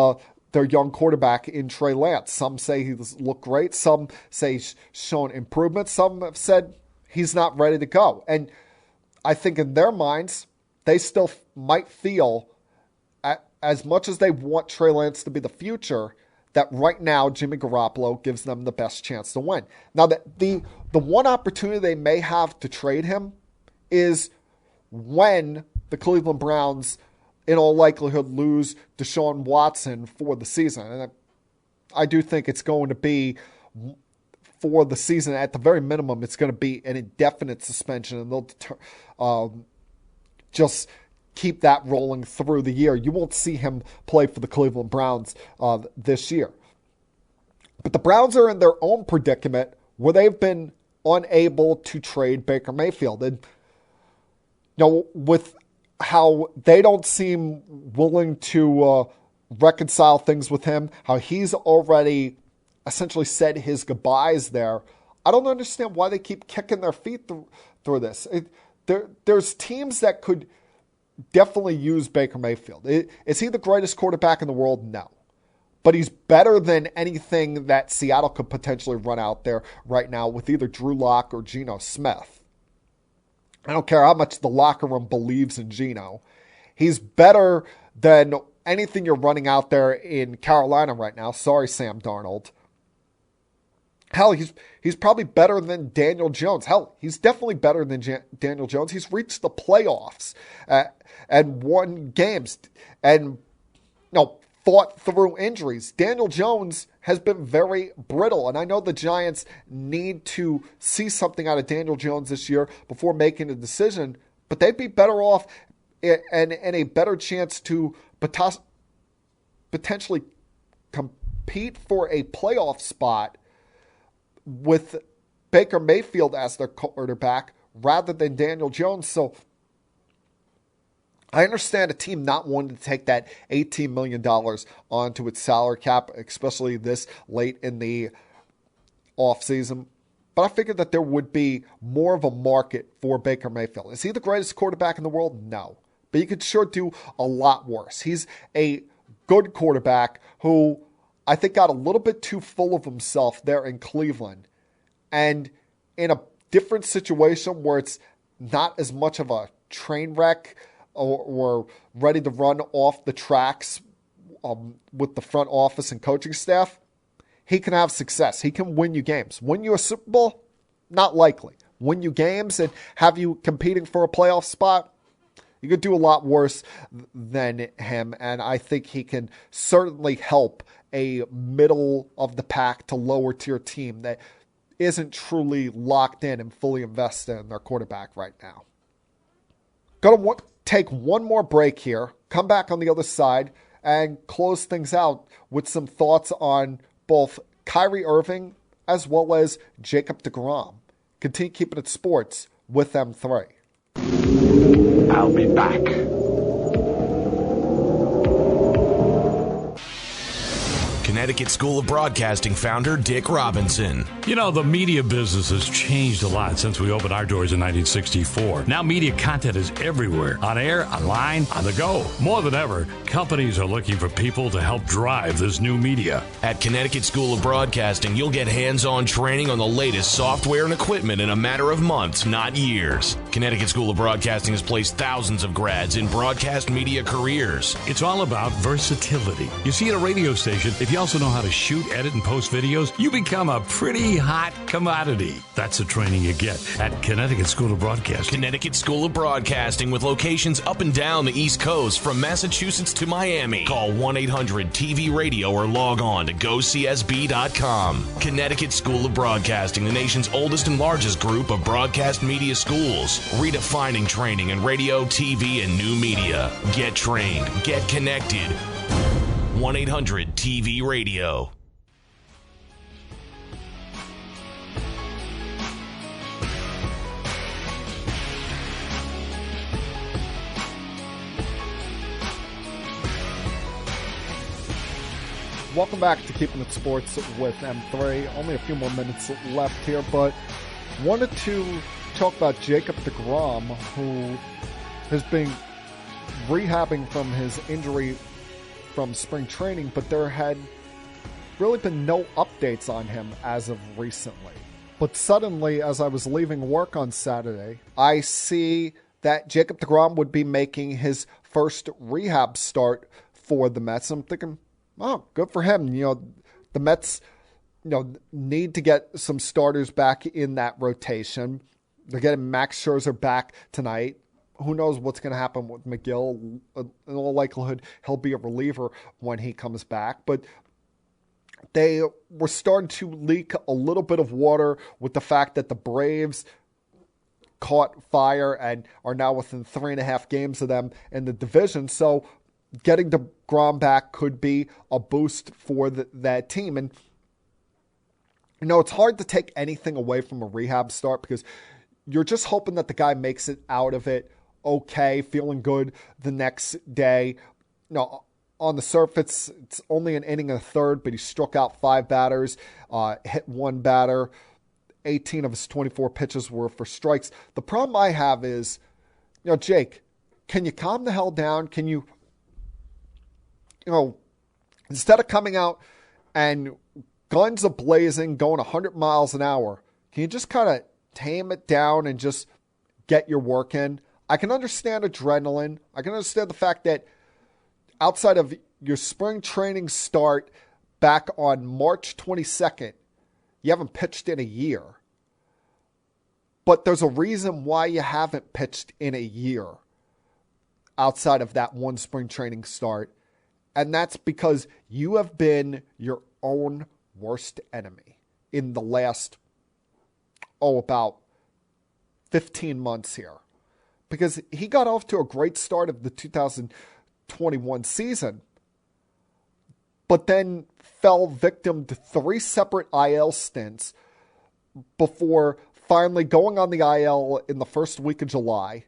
their young quarterback in Trey Lance. Some say he's looked great. Some say he's shown improvement. Some have said he's not ready to go. And I think in their minds, they still might feel, as much as they want Trey Lance to be the future, that right now Jimmy Garappolo gives them the best chance to win. Now, the one opportunity they may have to trade him is when the Cleveland Browns, in all likelihood, lose Deshaun Watson for the season. And I do think it's going to be for the season. At the very minimum, it's going to be an indefinite suspension, and they'll just keep that rolling through the year. You won't see him play for the Cleveland Browns this year. But the Browns are in their own predicament where they've been unable to trade Baker Mayfield. And, with how they don't seem willing to reconcile things with him, how he's already essentially said his goodbyes there. I don't understand why they keep kicking their feet through this. There's teams that could definitely use Baker Mayfield. Is he the greatest quarterback in the world? No. But he's better than anything that Seattle could potentially run out there right now with either Drew Lock or Geno Smith. I don't care how much the locker room believes in Geno. He's better than anything you're running out there in Carolina right now. Sorry, Sam Darnold. Hell, he's probably better than Daniel Jones. Hell, he's definitely better than Daniel Jones. He's reached the playoffs and won games and fought through injuries. Daniel Jones has been very brittle, and I know the Giants need to see something out of Daniel Jones this year before making a decision, but they'd be better off and a better chance to potentially compete for a playoff spot with Baker Mayfield as their quarterback rather than Daniel Jones. So I understand a team not wanting to take that $18 million onto its salary cap, especially this late in the offseason. But I figured that there would be more of a market for Baker Mayfield. Is he the greatest quarterback in the world? No. But he could sure do a lot worse. He's a good quarterback who I think got a little bit too full of himself there in Cleveland. And in a different situation where it's not as much of a train wreck or ready to run off the tracks with the front office and coaching staff, he can have success. He can win you games. Win you a Super Bowl? Not likely. Win you games and have you competing for a playoff spot? You could do a lot worse than him, and I think he can certainly help a middle-of-the-pack to lower-tier team that isn't truly locked in and fully invested in their quarterback right now. Going to take one more break here, come back on the other side, and close things out with some thoughts on both Kyrie Irving as well as Jacob deGrom. Continue keeping it sports with M3. I'll be back. Connecticut School of Broadcasting founder Dick Robinson. You know, the media business has changed a lot since we opened our doors in 1964. Now media content is everywhere. On air, online, on the go. More than ever, companies are looking for people to help drive this new media. At Connecticut School of Broadcasting, you'll get hands-on training on the latest software and equipment in a matter of months, not years. Connecticut School of Broadcasting has placed thousands of grads in broadcast media careers. It's all about versatility. You see, at a radio station, if you also know how to shoot, edit, and post videos, you become a pretty hot commodity. That's the training you get at Connecticut School of Broadcasting. Connecticut School of Broadcasting with locations up and down the East Coast from Massachusetts to Miami. Call 1-800-TV-RADIO or log on to GoCSB.com. Connecticut School of Broadcasting, the nation's oldest and largest group of broadcast media schools, redefining training in radio, TV, and new media. Get trained. Get connected. 1-800-TV-RADIO. Welcome back to Keeping It Sports with M3. Only a few more minutes left here, but wanted to talk about Jacob deGrom, who has been rehabbing from his injury from spring training, but there had really been no updates on him as of recently. But suddenly, as I was leaving work on Saturday, I see that Jacob deGrom would be making his first rehab start for the Mets. I'm thinking, oh, good for him. You know, the Mets, need to get some starters back in that rotation. They're getting Max Scherzer back tonight. Who knows what's going to happen with McGill? In all likelihood, he'll be a reliever when he comes back. But they were starting to leak a little bit of water with the fact that the Braves caught fire and are now within 3.5 games of them in the division. So getting deGrom back could be a boost for that team. And, it's hard to take anything away from a rehab start because you're just hoping that the guy makes it out of it okay, feeling good the next day. on the surface, it's only an inning and a third, but he struck out 5 batters, hit 1 batter. 18 of his 24 pitches were for strikes. The problem I have is, Jake, can you calm the hell down? Can you, instead of coming out and guns a-blazing, going 100 miles an hour, can you just kind of tame it down and just get your work in? I can understand adrenaline. I can understand the fact that outside of your spring training start back on March 22nd, you haven't pitched in a year. But there's a reason why you haven't pitched in a year outside of that one spring training start. And that's because you have been your own worst enemy in the last, about 15 months here. Because he got off to a great start of the 2021 season, but then fell victim to 3 separate IL stints before finally going on the IL in the first week of July.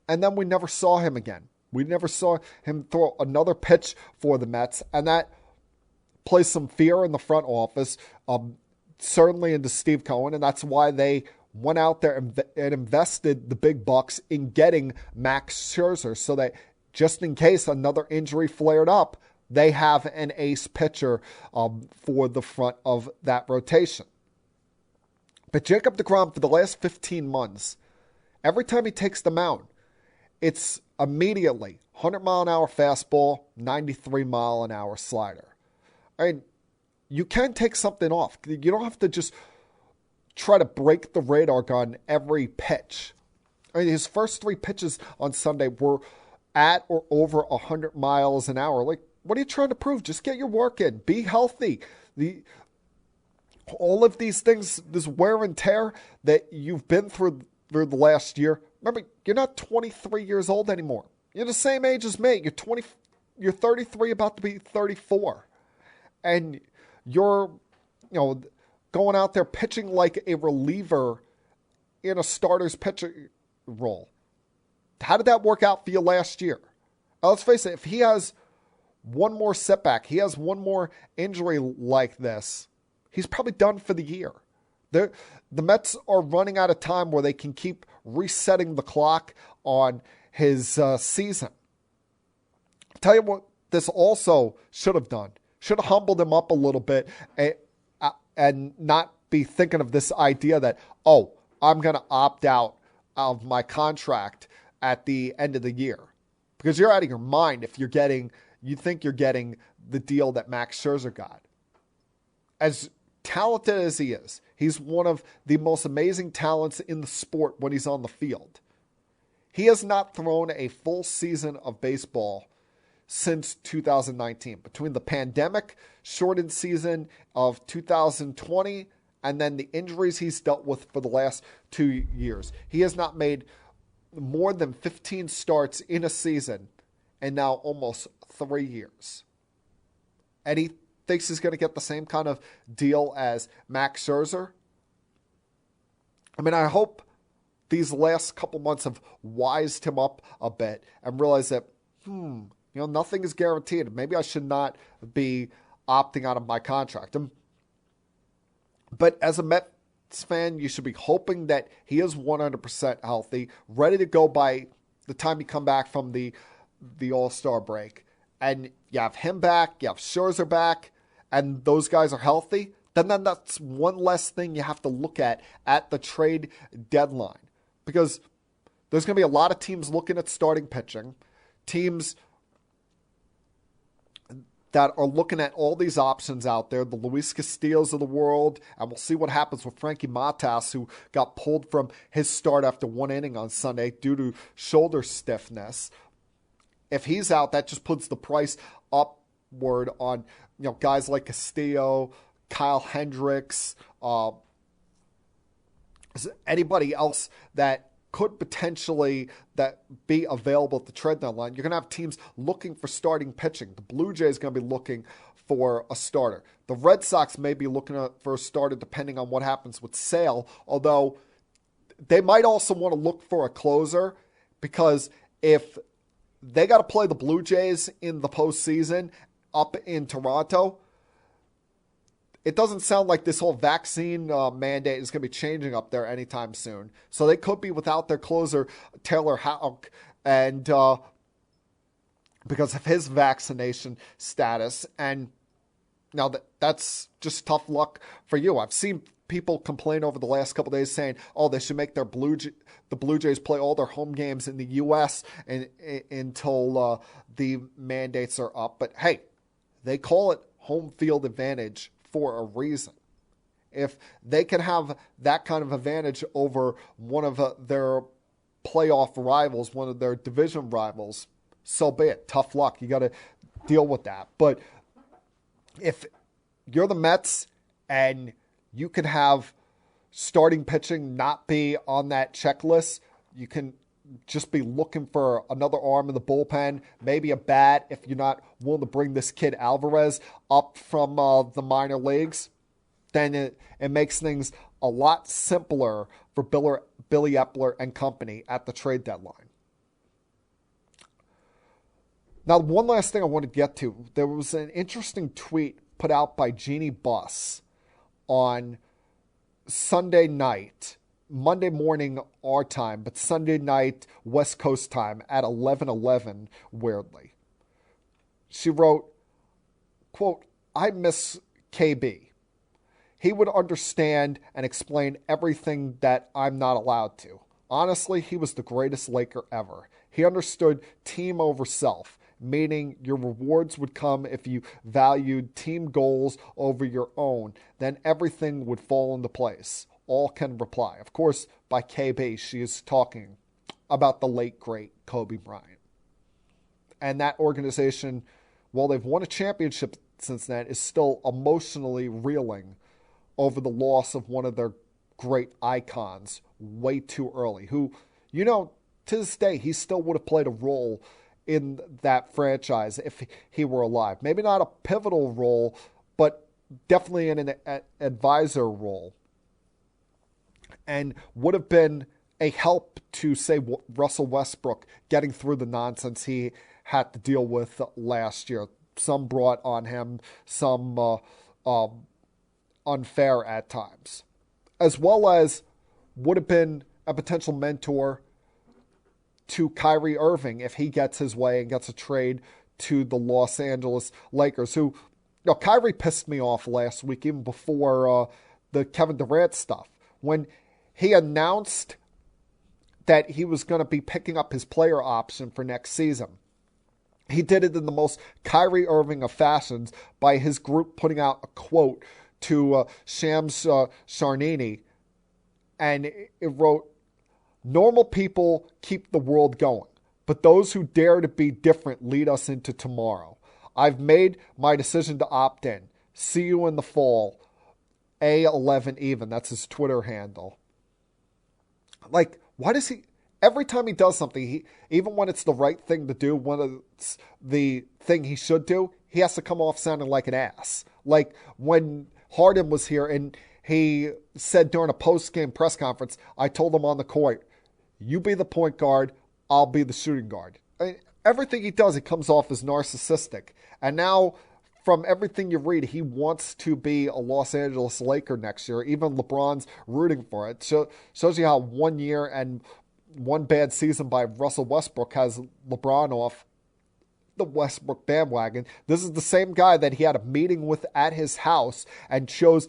And then we never saw him again. We never saw him throw another pitch for the Mets, and that placed some fear in the front office, certainly into Steve Cohen, and that's why they went out there and invested the big bucks in getting Max Scherzer, so that just in case another injury flared up, they have an ace pitcher for the front of that rotation. But Jacob deGrom, for the last 15 months, every time he takes the mound, it's immediately 100-mile-an-hour fastball, 93-mile-an-hour slider. I mean, you can take something off. You don't have to just try to break the radar gun every pitch. I mean, his first 3 pitches on Sunday were at or over 100 miles an hour. Like, what are you trying to prove? Just get your work in. Be healthy. All of these things, this wear and tear that you've been through the last year. Remember, you're not 23 years old anymore. You're the same age as me. You're 33, about to be 34. And you're, going out there pitching like a reliever in a starter's pitcher role. How did that work out for you last year? Let's face it, if he has one more setback, he has one more injury like this, he's probably done for the year. The Mets are running out of time where they can keep resetting the clock on his season. I'll tell you what this also should have done. Should have humbled him up a little bit and not be thinking of this idea that, I'm going to opt out of my contract at the end of the year. Because you're out of your mind if you think you're getting the deal that Max Scherzer got. As talented as he is, he's one of the most amazing talents in the sport when he's on the field. He has not thrown a full season of baseball since 2019. Between the pandemic, shortened season of 2020, and then the injuries he's dealt with for the last 2 years. He has not made more than 15 starts in a season in now almost 3 years. And he thinks he's going to get the same kind of deal as Max Scherzer. I mean, I hope these last couple months have wised him up a bit and realized that, nothing is guaranteed. Maybe I should not be opting out of my contract. But as a Mets fan, you should be hoping that he is 100% healthy, ready to go by the time you come back from the All-Star break. And you have him back, you have Scherzer back, and those guys are healthy. Then that's one less thing you have to look at the trade deadline. Because there's going to be a lot of teams looking at starting pitching. Teams that are looking at all these options out there, the Luis Castillos of the world, and we'll see what happens with Frankie Matas, who got pulled from his start after 1 inning on Sunday due to shoulder stiffness. If he's out, that just puts the price upward on guys like Castillo, Kyle Hendricks, anybody else that could potentially that be available at the trade deadline. You're going to have teams looking for starting pitching. The Blue Jays are going to be looking for a starter. The Red Sox may be looking for a starter depending on what happens with Sale, although they might also want to look for a closer, because if they got to play the Blue Jays in the postseason up in Toronto. It doesn't sound like this whole vaccine mandate is going to be changing up there anytime soon. So they could be without their closer, Taylor Houck, and because of his vaccination status. And now that's just tough luck for you. I've seen people complain over the last couple of days saying, oh, they should make the Blue Jays play all their home games in the U.S. until the mandates are up. But hey, they call it home field advantage for a reason. If they can have that kind of advantage over one of their playoff rivals, one of their division rivals, so be it. Tough luck. You got to deal with that. But if you're the Mets and you can have starting pitching not be on that checklist, you can just be looking for another arm in the bullpen, maybe a bat if you're not willing to bring this kid Alvarez up from the minor leagues, then it makes things a lot simpler for Billy Epler and company at the trade deadline. Now, one last thing I want to get to. There was an interesting tweet put out by Jeanie Buss on Sunday night, Monday morning our time, but Sunday night West Coast time at 11:11, weirdly. She wrote, quote, I miss KB. He would understand and explain everything that I'm not allowed to. Honestly, he was the greatest Laker ever. He understood team over self, meaning your rewards would come if you valued team goals over your own. Then everything would fall into place. All can reply. Of course, by KB, she is talking about the late, great Kobe Bryant. And that organization, while they've won a championship since then, is still emotionally reeling over the loss of one of their great icons way too early, who, you know, to this day, he still would have played a role in that franchise if he were alive. Maybe not a pivotal role, but definitely in an advisor role. And would have been a help to, say, Russell Westbrook getting through the nonsense he had to deal with last year. Some brought on him, some unfair at times. As well as would have been a potential mentor to Kyrie Irving if he gets his way and gets a trade to the Los Angeles Lakers, who, you know, Kyrie pissed me off last week, even before the Kevin Durant stuff. When he announced that he was going to be picking up his player option for next season, he did it in the most Kyrie Irving of fashions by his group putting out a quote to Shams Charania, and it wrote, normal people keep the world going, but those who dare to be different lead us into tomorrow. I've made my decision to opt in. See you in the fall. A11 even. That's his Twitter handle. Like, why does he, every time he does something, even when it's the right thing to do, when it's the thing he should do, he has to come off sounding like an ass. Like when Harden was here and he said during a post-game press conference, I told him on the court, you be the point guard, I'll be the shooting guard. I mean, everything he does, he comes off as narcissistic. And now, from everything you read, he wants to be a Los Angeles Laker next year. Even LeBron's rooting for it. Shows you how 1 year and one bad season by Russell Westbrook has LeBron off the Westbrook bandwagon. This is the same guy that he had a meeting with at his house and chose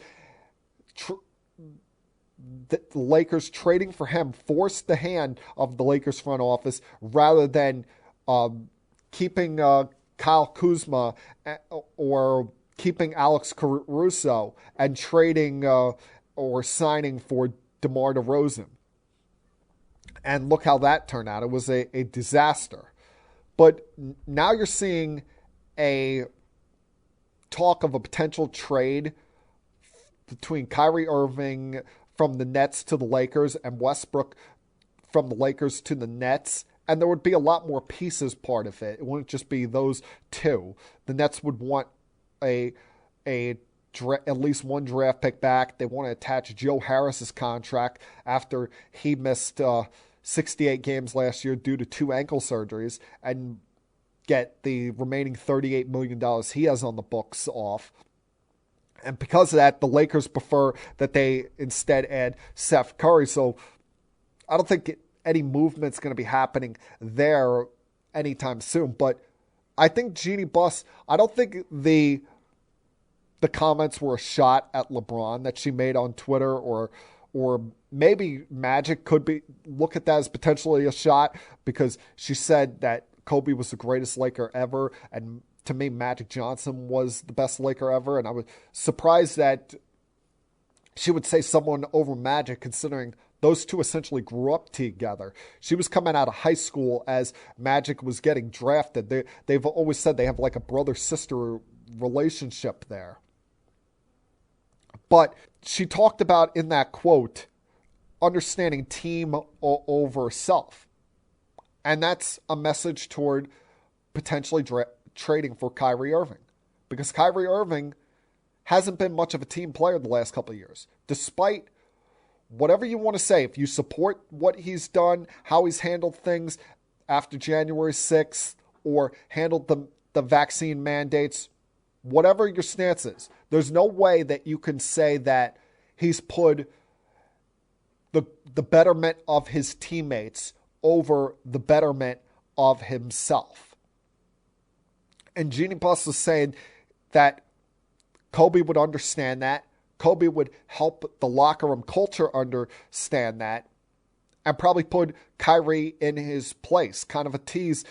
the Lakers trading for him forced the hand of the Lakers front office rather than keeping Kyle Kuzma or keeping Alex Caruso and trading or signing for DeMar DeRozan. And look how that turned out. It was a disaster. But now you're seeing a talk of a potential trade between Kyrie Irving from the Nets to the Lakers and Westbrook from the Lakers to the Nets. And there would be a lot more pieces part of it. It wouldn't just be those two. The Nets would want at least one draft pick back. They want to attach Joe Harris's contract after he missed 68 games last year due to 2 ankle surgeries and get the remaining $38 million he has on the books off. And because of that, the Lakers prefer that they instead add Seth Curry. So I don't think any movement's going to be happening there anytime soon. But I think Jeanie Buss, I don't think the comments were a shot at LeBron that she made on Twitter, or maybe Magic could be look at that as potentially a shot, because she said that Kobe was the greatest Laker ever, and to me, Magic Johnson was the best Laker ever, and I was surprised that she would say someone over Magic, considering those two essentially grew up together. She was coming out of high school as Magic was getting drafted. They've always said they have like a brother-sister relationship there. But she talked about in that quote, understanding team over self. And that's a message toward potentially trading for Kyrie Irving. Because Kyrie Irving hasn't been much of a team player the last couple of years. Despite whatever you want to say, if you support what he's done, how he's handled things after January 6th, or handled the vaccine mandates, whatever your stance is, there's no way that you can say that he's put the betterment of his teammates over the betterment of himself. And Jeanie Buss was saying that Kobe would understand that. Kobe would help the locker room culture understand that, and probably put Kyrie in his place, kind of a tease.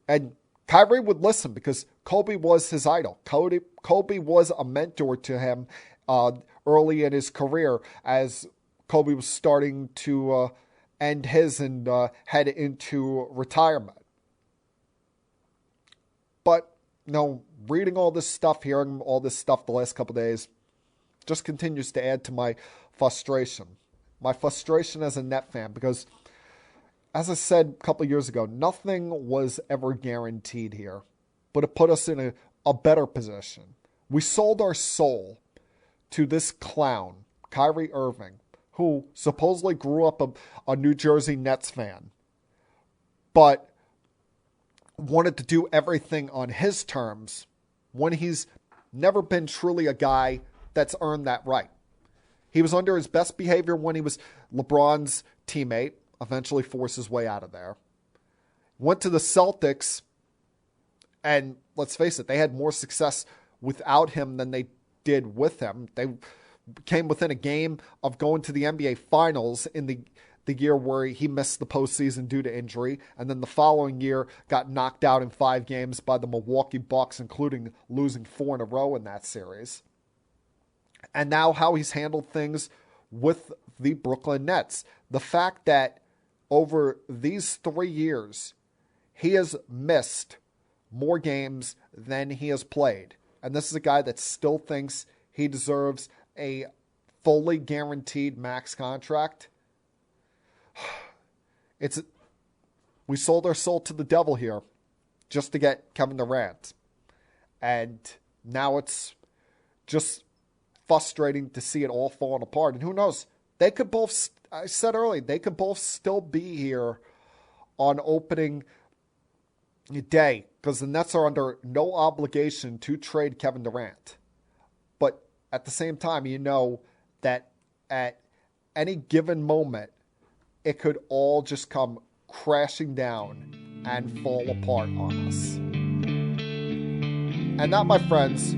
And Kyrie would listen because Kobe was his idol. Kobe was a mentor to him early in his career as Kobe was starting to end his and head into retirement. But, reading all this stuff, hearing all this stuff the last couple of days, just continues to add to my frustration. My frustration as a Net fan, because, as I said a couple of years ago, nothing was ever guaranteed here, but it put us in a better position. We sold our soul to this clown, Kyrie Irving, who supposedly grew up a New Jersey Nets fan, but wanted to do everything on his terms when he's never been truly a guy that's earned that right. He was under his best behavior when he was LeBron's teammate, eventually forced his way out of there. Went to the Celtics, and let's face it, they had more success without him than they did with him. They came within a game of going to the NBA Finals in the year where he missed the postseason due to injury, and then the following year got knocked out in 5 games by the Milwaukee Bucks, including losing 4 in a row in that series. And now how he's handled things with the Brooklyn Nets. The fact that over these 3 years, he has missed more games than he has played. And this is a guy that still thinks he deserves a fully guaranteed max contract. We sold our soul to the devil here just to get Kevin Durant. And now it's just frustrating to see it all falling apart. And who knows? They could both, I said earlier, they could both still be here on opening day because the Nets are under no obligation to trade Kevin Durant. But at the same time, you know that at any given moment, it could all just come crashing down and fall apart on us. And that, my friends,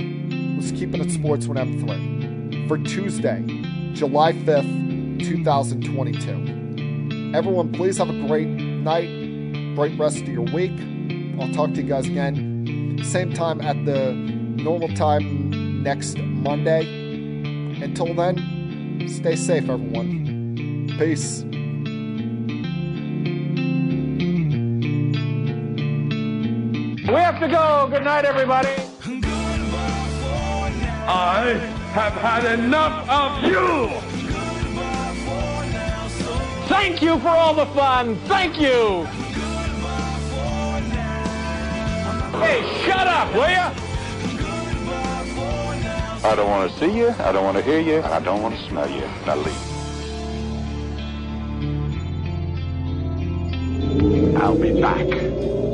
was Keeping It Sports with M3 for Tuesday, July 5th, 2022. Everyone, please have a great night, great rest of your week. I'll talk to you guys again, same time at the normal time next Monday. Until then, stay safe, everyone. Peace. We have to go. Good night, everybody. I have had enough of you. Thank you for all the fun. Thank you. Hey, shut up, will you? I don't want to see you. I don't want to hear you. I don't want to smell you. Now leave. I'll be back.